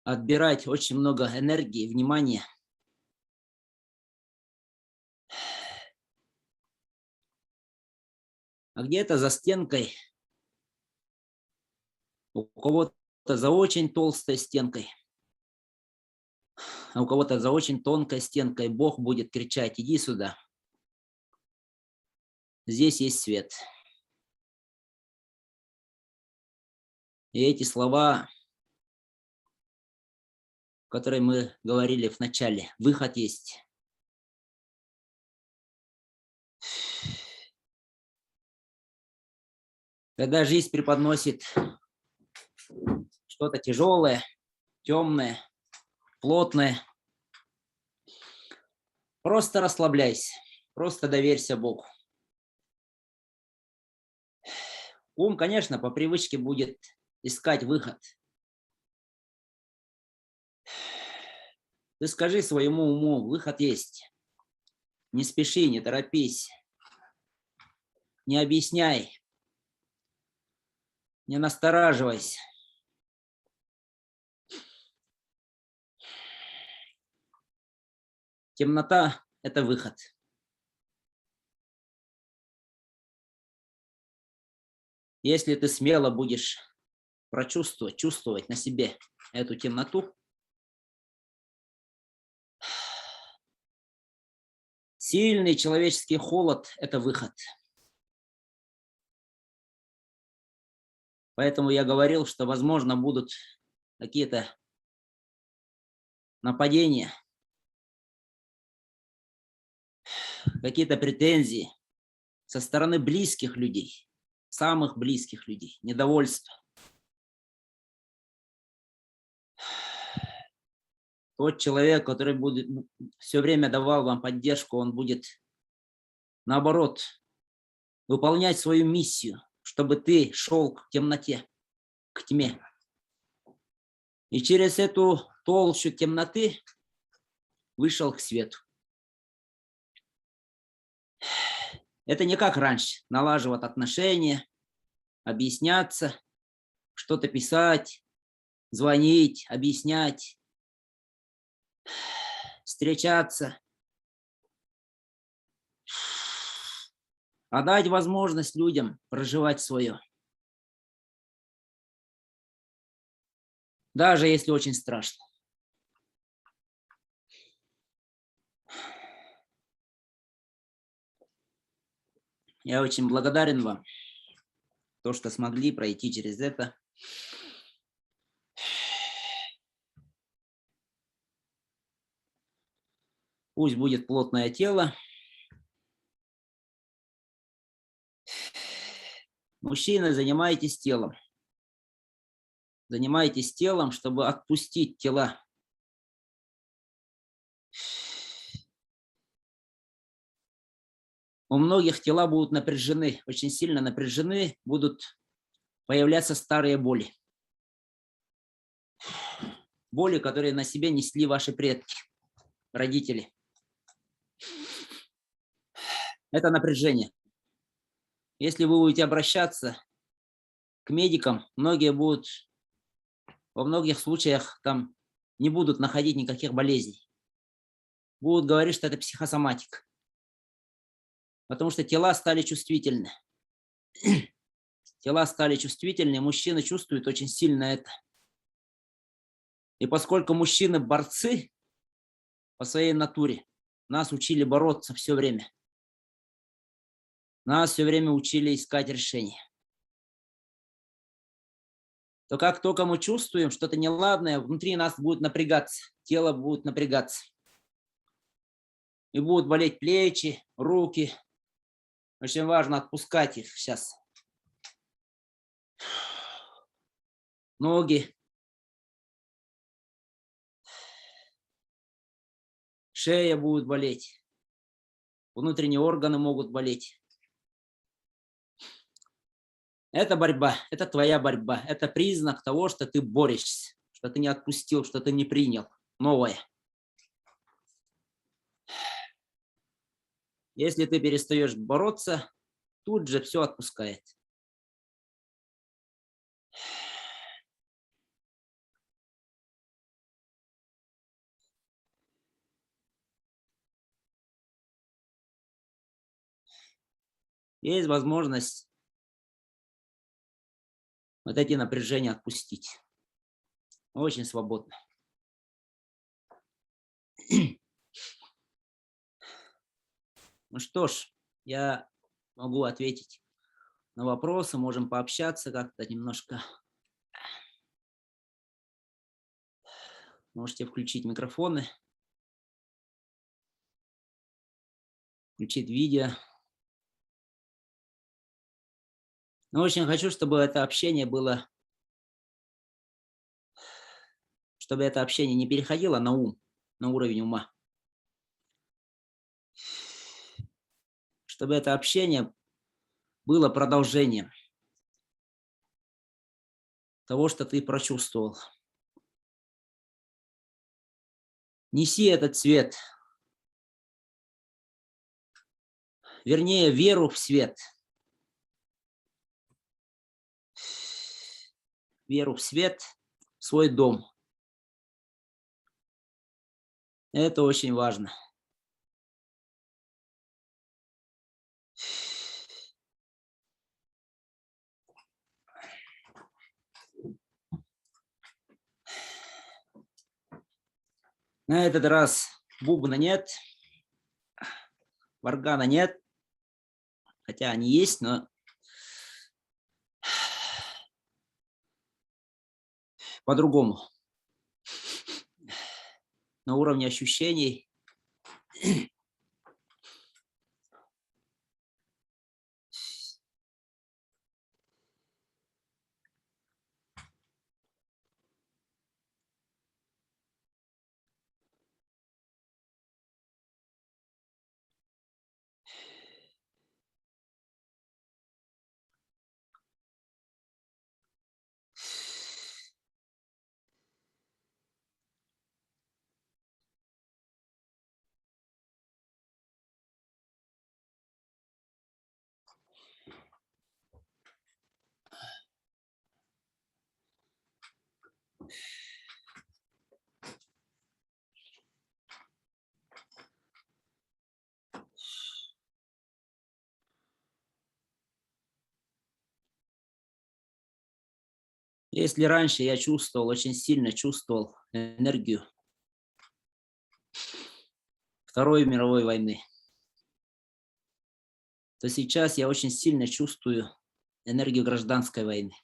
отбирать очень много энергии, внимания. А где-то за стенкой, у кого-то за очень толстой стенкой, а у кого-то за очень тонкой стенкой Бог будет кричать: иди сюда. Здесь есть свет. И эти слова, которые мы говорили в начале, выход есть. Когда жизнь преподносит что-то тяжелое, темное, плотное, просто расслабляйся, просто доверься Богу. Ум, конечно, по привычке будет искать выход. Ты скажи своему уму: выход есть. Не спеши, не торопись, не объясняй, не настораживайся. Темнота – это выход. Если ты смело будешь чувствовать на себе эту темноту, сильный человеческий холод – это выход. Поэтому я говорил, что, возможно, будут какие-то нападения, какие-то претензии со стороны близких людей, самых близких людей, недовольство. Тот человек, который будет все время давал вам поддержку, он будет, наоборот, выполнять свою миссию, чтобы ты шел к темноте, к тьме. И через эту толщу темноты вышел к свету. Это не как раньше, налаживать отношения, объясняться, что-то писать, звонить, объяснять, встречаться. А дать возможность людям проживать свое. Даже если очень страшно. Я очень благодарен вам, то, что смогли пройти через это. Пусть будет плотное тело. Мужчины, занимайтесь телом. Занимайтесь телом, чтобы отпустить тела. У многих тела будут напряжены, очень сильно напряжены, будут появляться старые боли. Боли, которые на себе несли ваши предки, родители. Это напряжение. Если вы будете обращаться к медикам, многие будут, во многих случаях там не будут находить никаких болезней. Будут говорить, что это психосоматика. Потому что тела стали чувствительны. Тела стали чувствительны, мужчины чувствуют очень сильно это. И поскольку мужчины борцы по своей натуре, нас учили бороться все время. Нас все время учили искать решения. То как только мы чувствуем что-то неладное, внутри нас будет напрягаться, тело будет напрягаться. И будут болеть плечи, руки. Очень важно отпускать их сейчас. Ноги. Шея будет болеть. Внутренние органы могут болеть. Это борьба, это твоя борьба. Это признак того, что ты борешься, что ты не отпустил, что ты не принял новое. Если ты перестаешь бороться, тут же все отпускает. Есть возможность вот эти напряжения отпустить. Очень свободно. Ну что ж, я могу ответить на вопросы, можем пообщаться как-то немножко. Можете включить микрофоны, включить видео. Но очень хочу, чтобы это общение было, чтобы это общение не переходило на ум, на уровень ума. Чтобы это общение было продолжением того, что ты прочувствовал. Неси этот свет, вернее, веру в свет. Веру в свет, в свой дом. Это очень важно. На этот раз бубна нет, варгана нет, хотя они есть, но по-другому. На уровне ощущений. Если раньше я чувствовал, очень сильно чувствовал энергию Второй мировой войны, то сейчас я очень сильно чувствую энергию гражданской войны.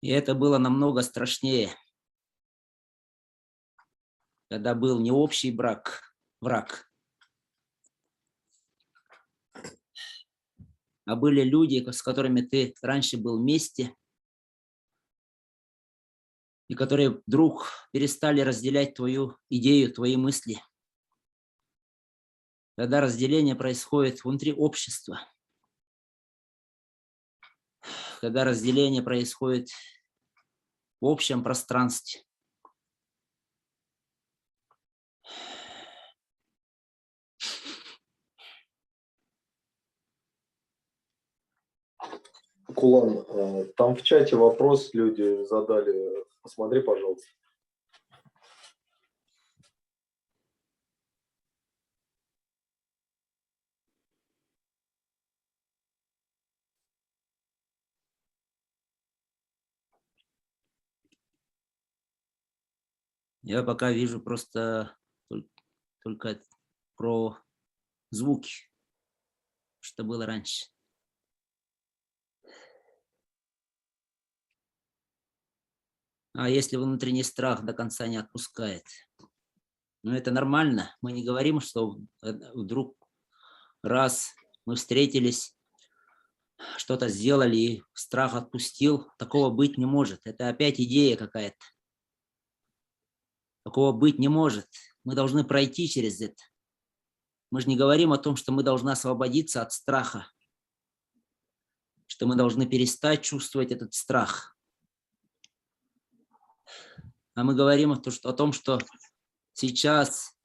И это было намного страшнее, когда был не общий враг, а были люди, с которыми ты раньше был вместе, и которые вдруг перестали разделять твою идею, твои мысли. Когда разделение происходит внутри общества, когда разделение происходит в общем пространстве. Кулан, там в чате вопрос люди задали. Посмотри, пожалуйста. Я пока вижу просто только про звуки, что было раньше. А если внутренний страх до конца не отпускает? Ну, это нормально. Мы не говорим, что вдруг раз мы встретились, что-то сделали, и страх отпустил. Такого быть не может. Это опять идея какая-то. Такого быть не может. Мы должны пройти через это. Мы же не говорим о том, что мы должны освободиться от страха, что мы должны перестать чувствовать этот страх. А мы говорим о том, что сейчас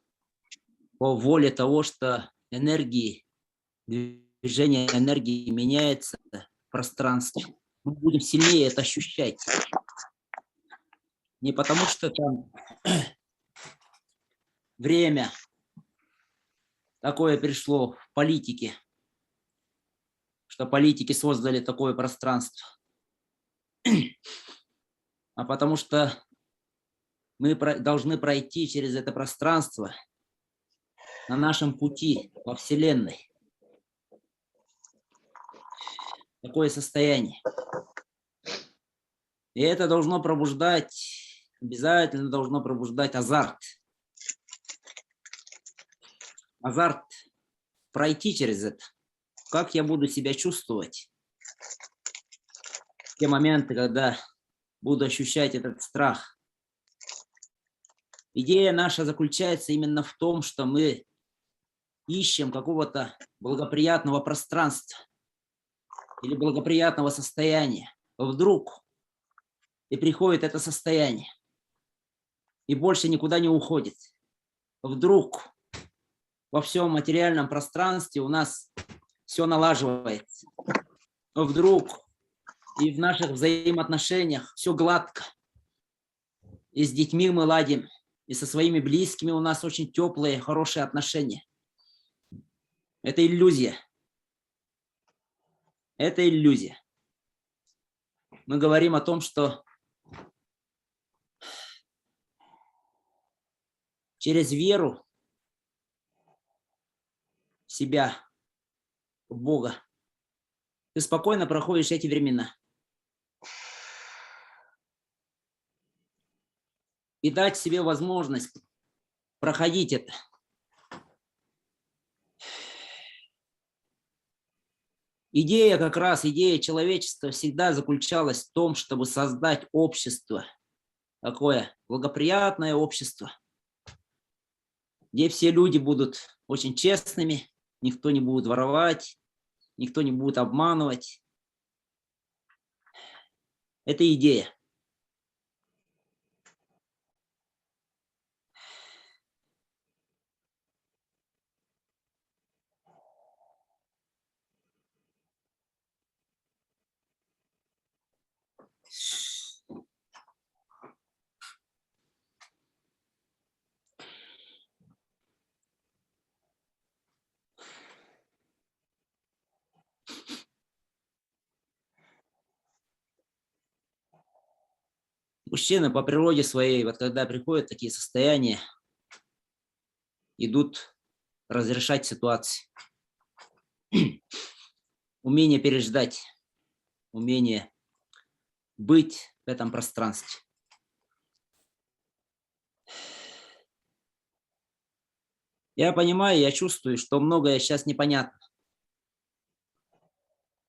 по воле того, что энергии, движение энергии меняется в пространстве, мы будем сильнее это ощущать. Не потому, что там время такое пришло в политике, что политики создали такое пространство, а потому что мы должны пройти через это пространство на нашем пути во Вселенной. Такое состояние. И это должно пробуждать, обязательно должно пробуждать азарт. Азарт пройти через это. Как я буду себя чувствовать в те моменты, когда буду ощущать этот страх. Идея наша заключается именно в том, что мы ищем какого-то благоприятного пространства или благоприятного состояния. Вдруг и приходит это состояние, и больше никуда не уходит. Вдруг во всем материальном пространстве у нас все налаживается. Вдруг и в наших взаимоотношениях все гладко. И с детьми мы ладим, и со своими близкими у нас очень теплые, хорошие отношения. Это иллюзия. Это иллюзия. Мы говорим о том, что через веру в себя, в Бога, ты спокойно проходишь эти времена. И дать себе возможность проходить это. Идея как раз, идея человечества всегда заключалась в том, чтобы создать общество, такое благоприятное общество, где все люди будут очень честными, никто не будет воровать, никто не будет обманывать. Это идея. Мужчины по природе своей, вот когда приходят такие состояния, идут разрешать ситуации. Умение переждать, умение быть в этом пространстве. Я понимаю, я чувствую, что многое сейчас непонятно.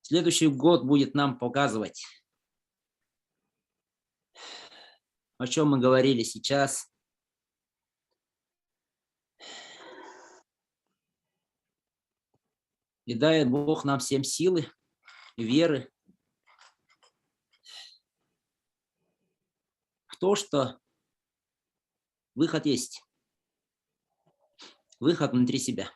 Следующий год будет нам показывать, о чем мы говорили сейчас. И дай Бог нам всем силы, веры, то, что выход есть. Выход внутри себя.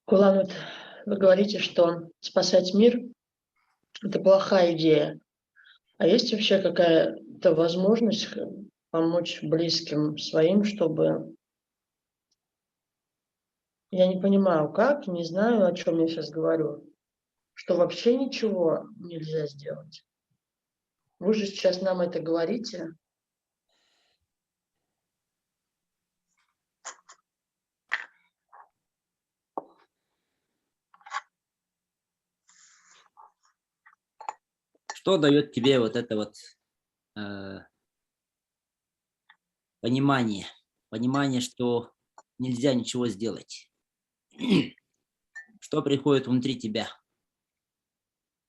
Гулан, вот вы говорите, что спасать мир– это плохая идея. А есть вообще какая-то возможность помочь близким своим, чтобы... Я не понимаю, как, не знаю, о чем я сейчас говорю, что вообще ничего нельзя сделать. Вы же сейчас нам это говорите. Что дает тебе вот это вот понимание, что нельзя ничего сделать? Что приходит внутри тебя?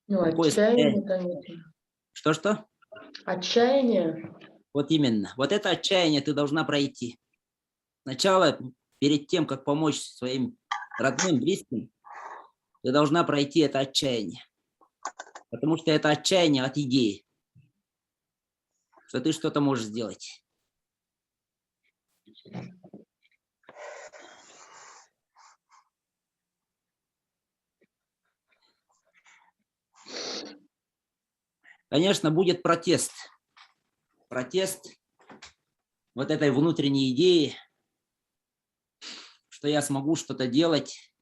Ну, Какое отчаяние, состояние? конечно. Что? Отчаяние. Вот именно. Вот это отчаяние ты должна пройти. Сначала, перед тем, как помочь своим родным, близким, ты должна пройти это отчаяние. Потому что это отчаяние от идеи, что ты что-то можешь сделать. Конечно, будет протест. Протест вот этой внутренней идеи, что я смогу что-то делать,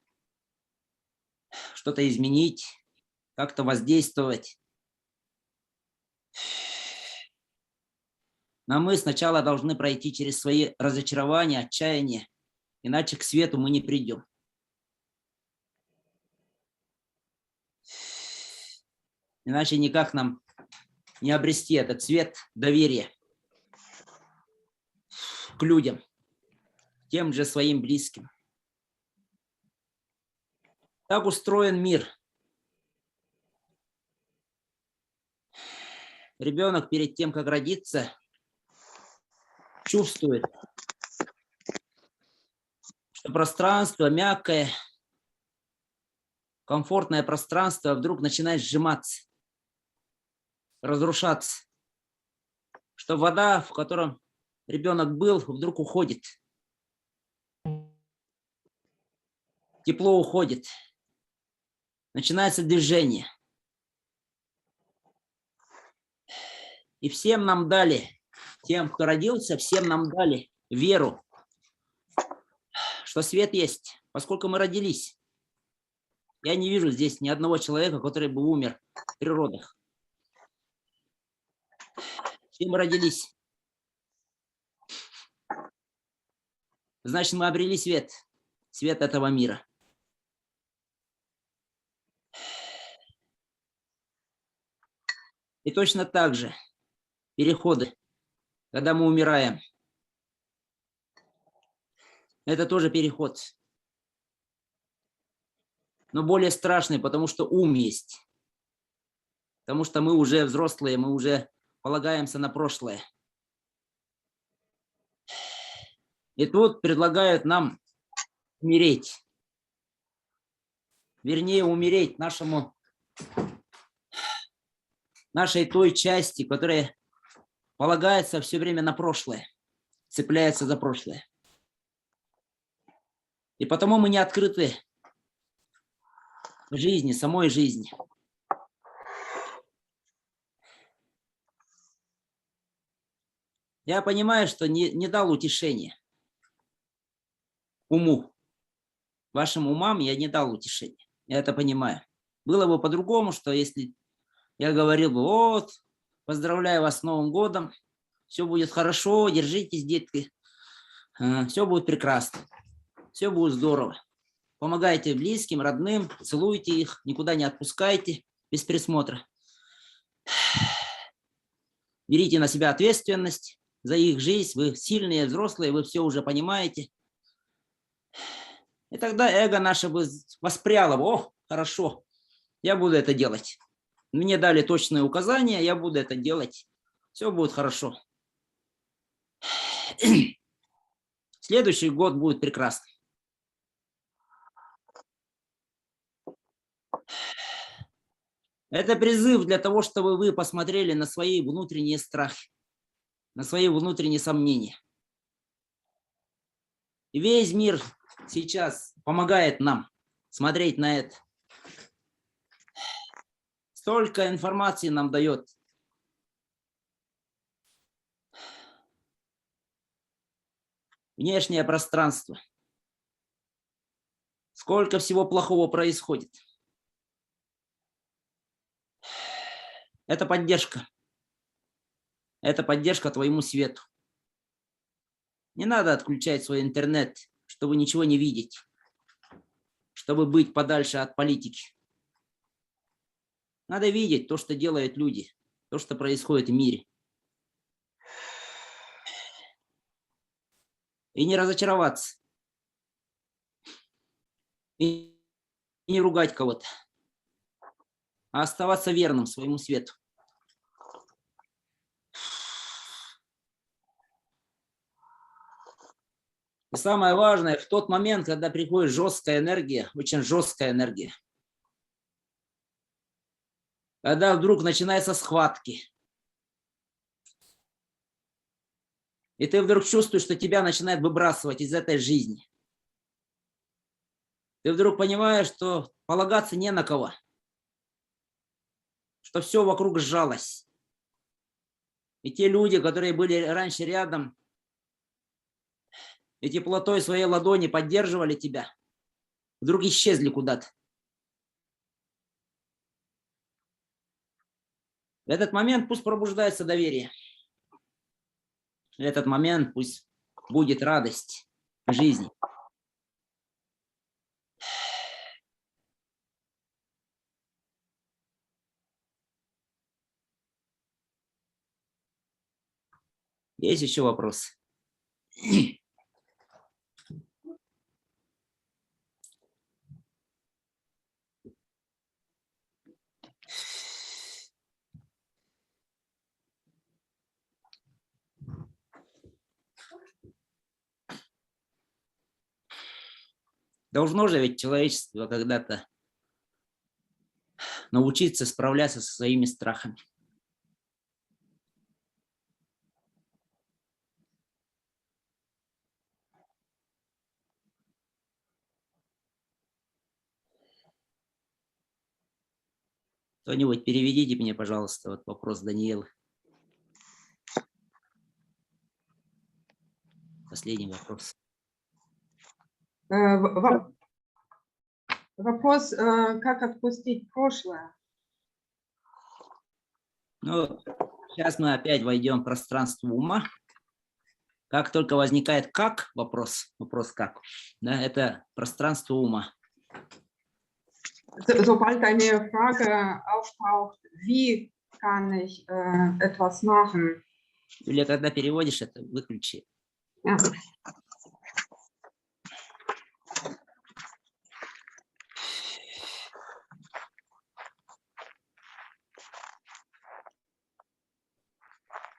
что-то изменить, как-то воздействовать. Но мы сначала должны пройти через свои разочарования, отчаяния, иначе к свету мы не придем. Иначе никак нам не обрести этот свет доверия к людям, тем же своим близким. Так устроен мир. Ребенок перед тем, как родиться, чувствует, что пространство мягкое, комфортное пространство вдруг начинает сжиматься, разрушаться, что вода, в котором ребенок был, вдруг уходит. Тепло уходит. Начинается движение. И всем нам дали, тем, кто родился, всем нам дали веру, что свет есть, поскольку мы родились. Я не вижу здесь ни одного человека, который бы умер при родах. Все мы родились. Значит, мы обрели свет, свет этого мира. И точно так же переходы, когда мы умираем, это тоже переход. Но более страшный, потому что ум есть. Потому что мы уже взрослые, мы уже полагаемся на прошлое. И тут предлагают нам умереть. Вернее, умереть нашей той части, которая полагается все время на прошлое, цепляется за прошлое. И потому мы не открыты жизни, самой жизни. Я понимаю, что не дал утешения уму. Вашим умам я не дал утешения. Я это понимаю. Было бы по-другому, что если я говорил бы, вот, поздравляю вас с Новым годом, все будет хорошо, держитесь, детки, все будет прекрасно, все будет здорово. Помогайте близким, родным, целуйте их, никуда не отпускайте без присмотра. Берите на себя ответственность за их жизнь. Вы сильные, взрослые, вы все уже понимаете. И тогда эго наше бы воспряло. О, хорошо, я буду это делать. Мне дали точные указания, я буду это делать. Все будет хорошо. Следующий год будет прекрасный. Это призыв для того, чтобы вы посмотрели на свои внутренние страхи, на свои внутренние сомнения. И весь мир сейчас помогает нам смотреть на это. Столько информации нам дает. Внешнее пространство. Сколько всего плохого происходит. Это поддержка. Это поддержка твоему свету. Не надо отключать свой интернет, чтобы ничего не видеть, чтобы быть подальше от политики. Надо видеть то, что делают люди, то, что происходит в мире. И не разочароваться. И не ругать кого-то, а оставаться верным своему свету. И самое важное, в тот момент, когда приходит жесткая энергия, очень жесткая энергия, когда вдруг начинаются схватки, и ты вдруг чувствуешь, что тебя начинает выбрасывать из этой жизни. Ты вдруг понимаешь, что полагаться не на кого, что все вокруг сжалось. И те люди, которые были раньше рядом, и теплотой своей ладони поддерживали тебя, вдруг исчезли куда-то. В этот момент пусть пробуждается доверие. В этот момент пусть будет радость жизни. Есть еще вопросы? Должно же ведь человечество когда-то научиться справляться со своими страхами. Кто-нибудь переведите мне, пожалуйста, вот вопрос Даниэлы. Последний вопрос. Вопрос, как отпустить прошлое? Ну, сейчас мы опять войдем в пространство ума. Как только возникает как, вопрос как, да, это пространство ума. Sobald eine Frage auftaucht, wie kann ich etwas machen? Или когда переводишь это, выключи. Ja.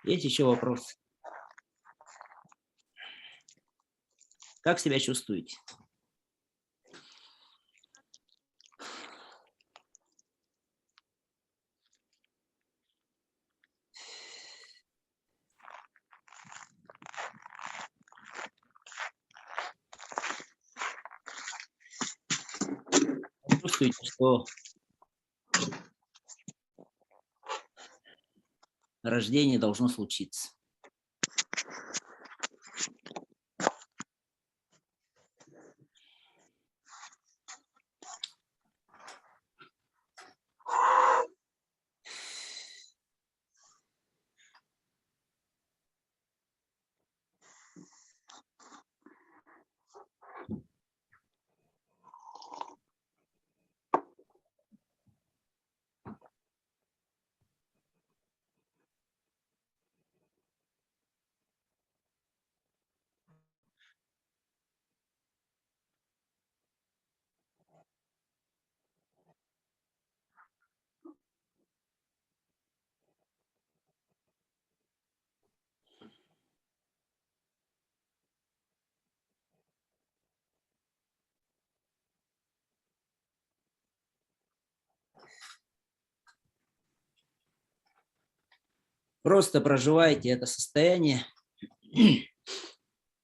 Есть еще вопрос? Как себя чувствуете? Чувствуете, что рождение должно случиться? Просто проживайте это состояние.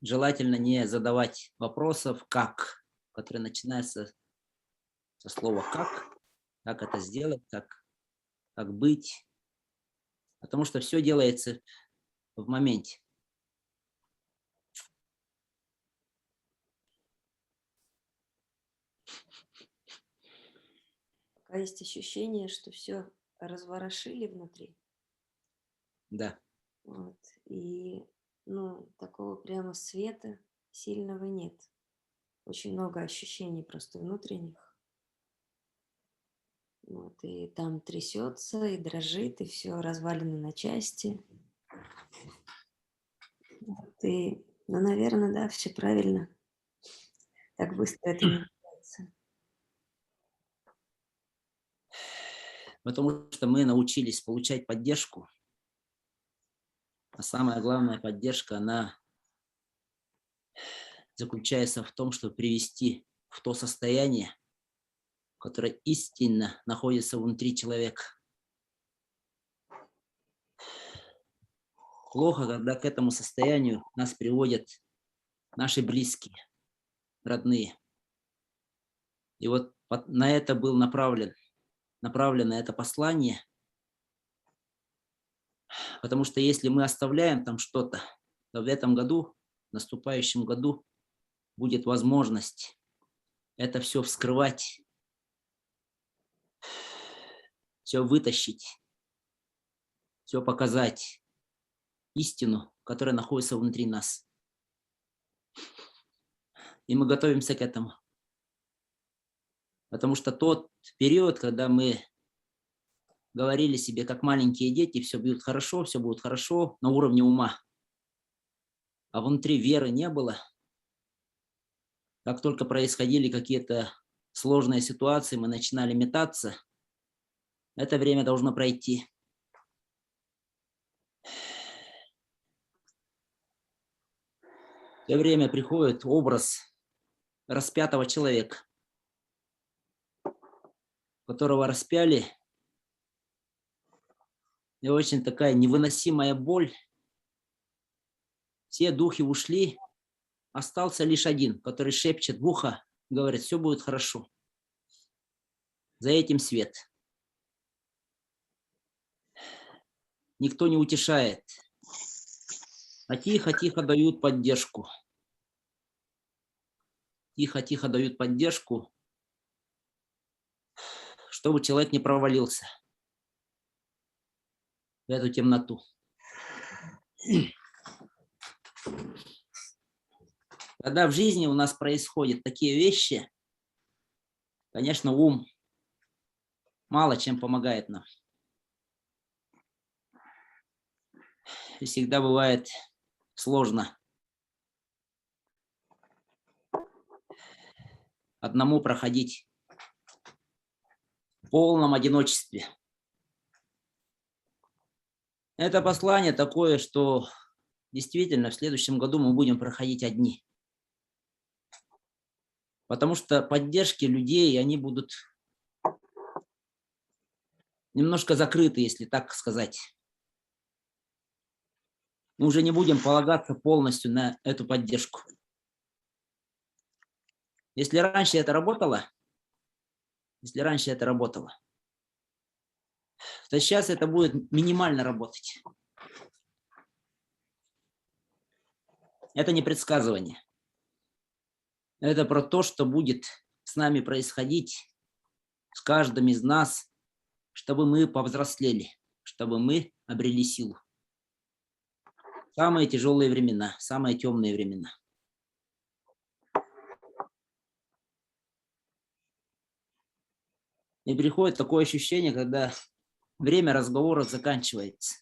Желательно не задавать вопросов «как», которые начинаются со слова как это сделать, как быть, потому что все делается в моменте. Пока есть ощущение, что все разворошили внутри. Да. Вот. И такого прямо света сильного нет. Очень много ощущений просто внутренних. Вот. И там трясется, и дрожит, и все развалено на части. Вот. И, наверное, да, все правильно. Так быстро это не делается. Потому что мы научились получать поддержку. А самая главная поддержка, она заключается в том, чтобы привести в то состояние, которое истинно находится внутри человека. Плохо, когда к этому состоянию нас приводят наши близкие, родные. И вот на это было направлено это послание, потому что если мы оставляем там что-то, то в этом году, в наступающем году, будет возможность это все вскрывать, все вытащить, все показать, истину, которая находится внутри нас. И мы готовимся к этому. Потому что тот период, когда мы говорили себе, как маленькие дети, все будет хорошо на уровне ума, а внутри веры не было, как только происходили какие-то сложные ситуации, мы начинали метаться, это время должно пройти. Все время приходит образ распятого человека, которого распяли, и очень такая невыносимая боль. Все духи ушли, остался лишь один, который шепчет в ухо, говорит, все будет хорошо. За этим свет. Никто не утешает, а тихо-тихо дают поддержку. Тихо-тихо дают поддержку, чтобы человек не провалился в эту темноту. Когда в жизни у нас происходят такие вещи, конечно, ум мало чем помогает нам. И всегда бывает сложно одному проходить в полном одиночестве. Это послание такое, что действительно в следующем году мы будем проходить одни. Потому что поддержки людей, они будут немножко закрыты, если так сказать. Мы уже не будем полагаться полностью на эту поддержку. Если раньше это работало, то сейчас это будет минимально работать. Это не предсказывание. Это про то, что будет с нами происходить, с каждым из нас, чтобы мы повзрослели, чтобы мы обрели силу. Самые тяжелые времена, самые темные времена. И приходит такое ощущение, когда время разговора заканчивается.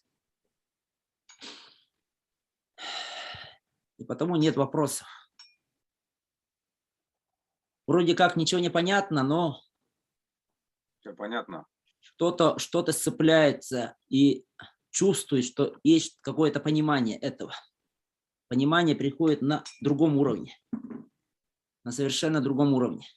И потому нет вопросов. Вроде как ничего не понятно, но Все понятно. что-то сцепляется и чувствует, что есть какое-то понимание этого. Понимание приходит на другом уровне, на совершенно другом уровне.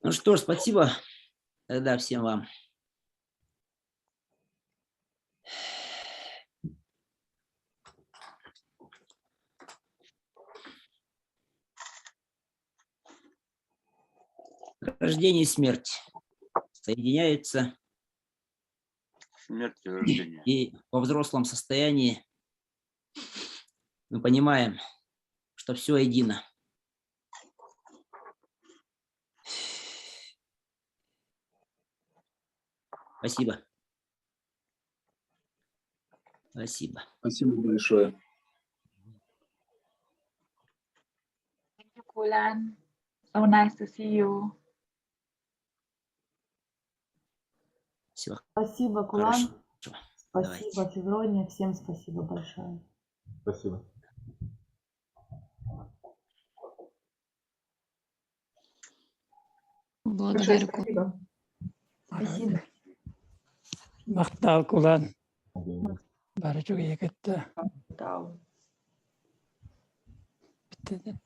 Ну что ж, спасибо тогда всем вам. Рождение и смерть соединяются, Смерть и рождение. и во взрослом состоянии мы понимаем, что все едино. Спасибо. Спасибо. Спасибо большое. Thank you, Kulan. So nice to see you. Всего Спасибо, Кулан. хорошего. Спасибо, Давайте. Феврония. Всем спасибо большое. Спасибо. Большое спасибо. Спасибо. Maqtal Kulan. Barcha yigitda Тау. bitta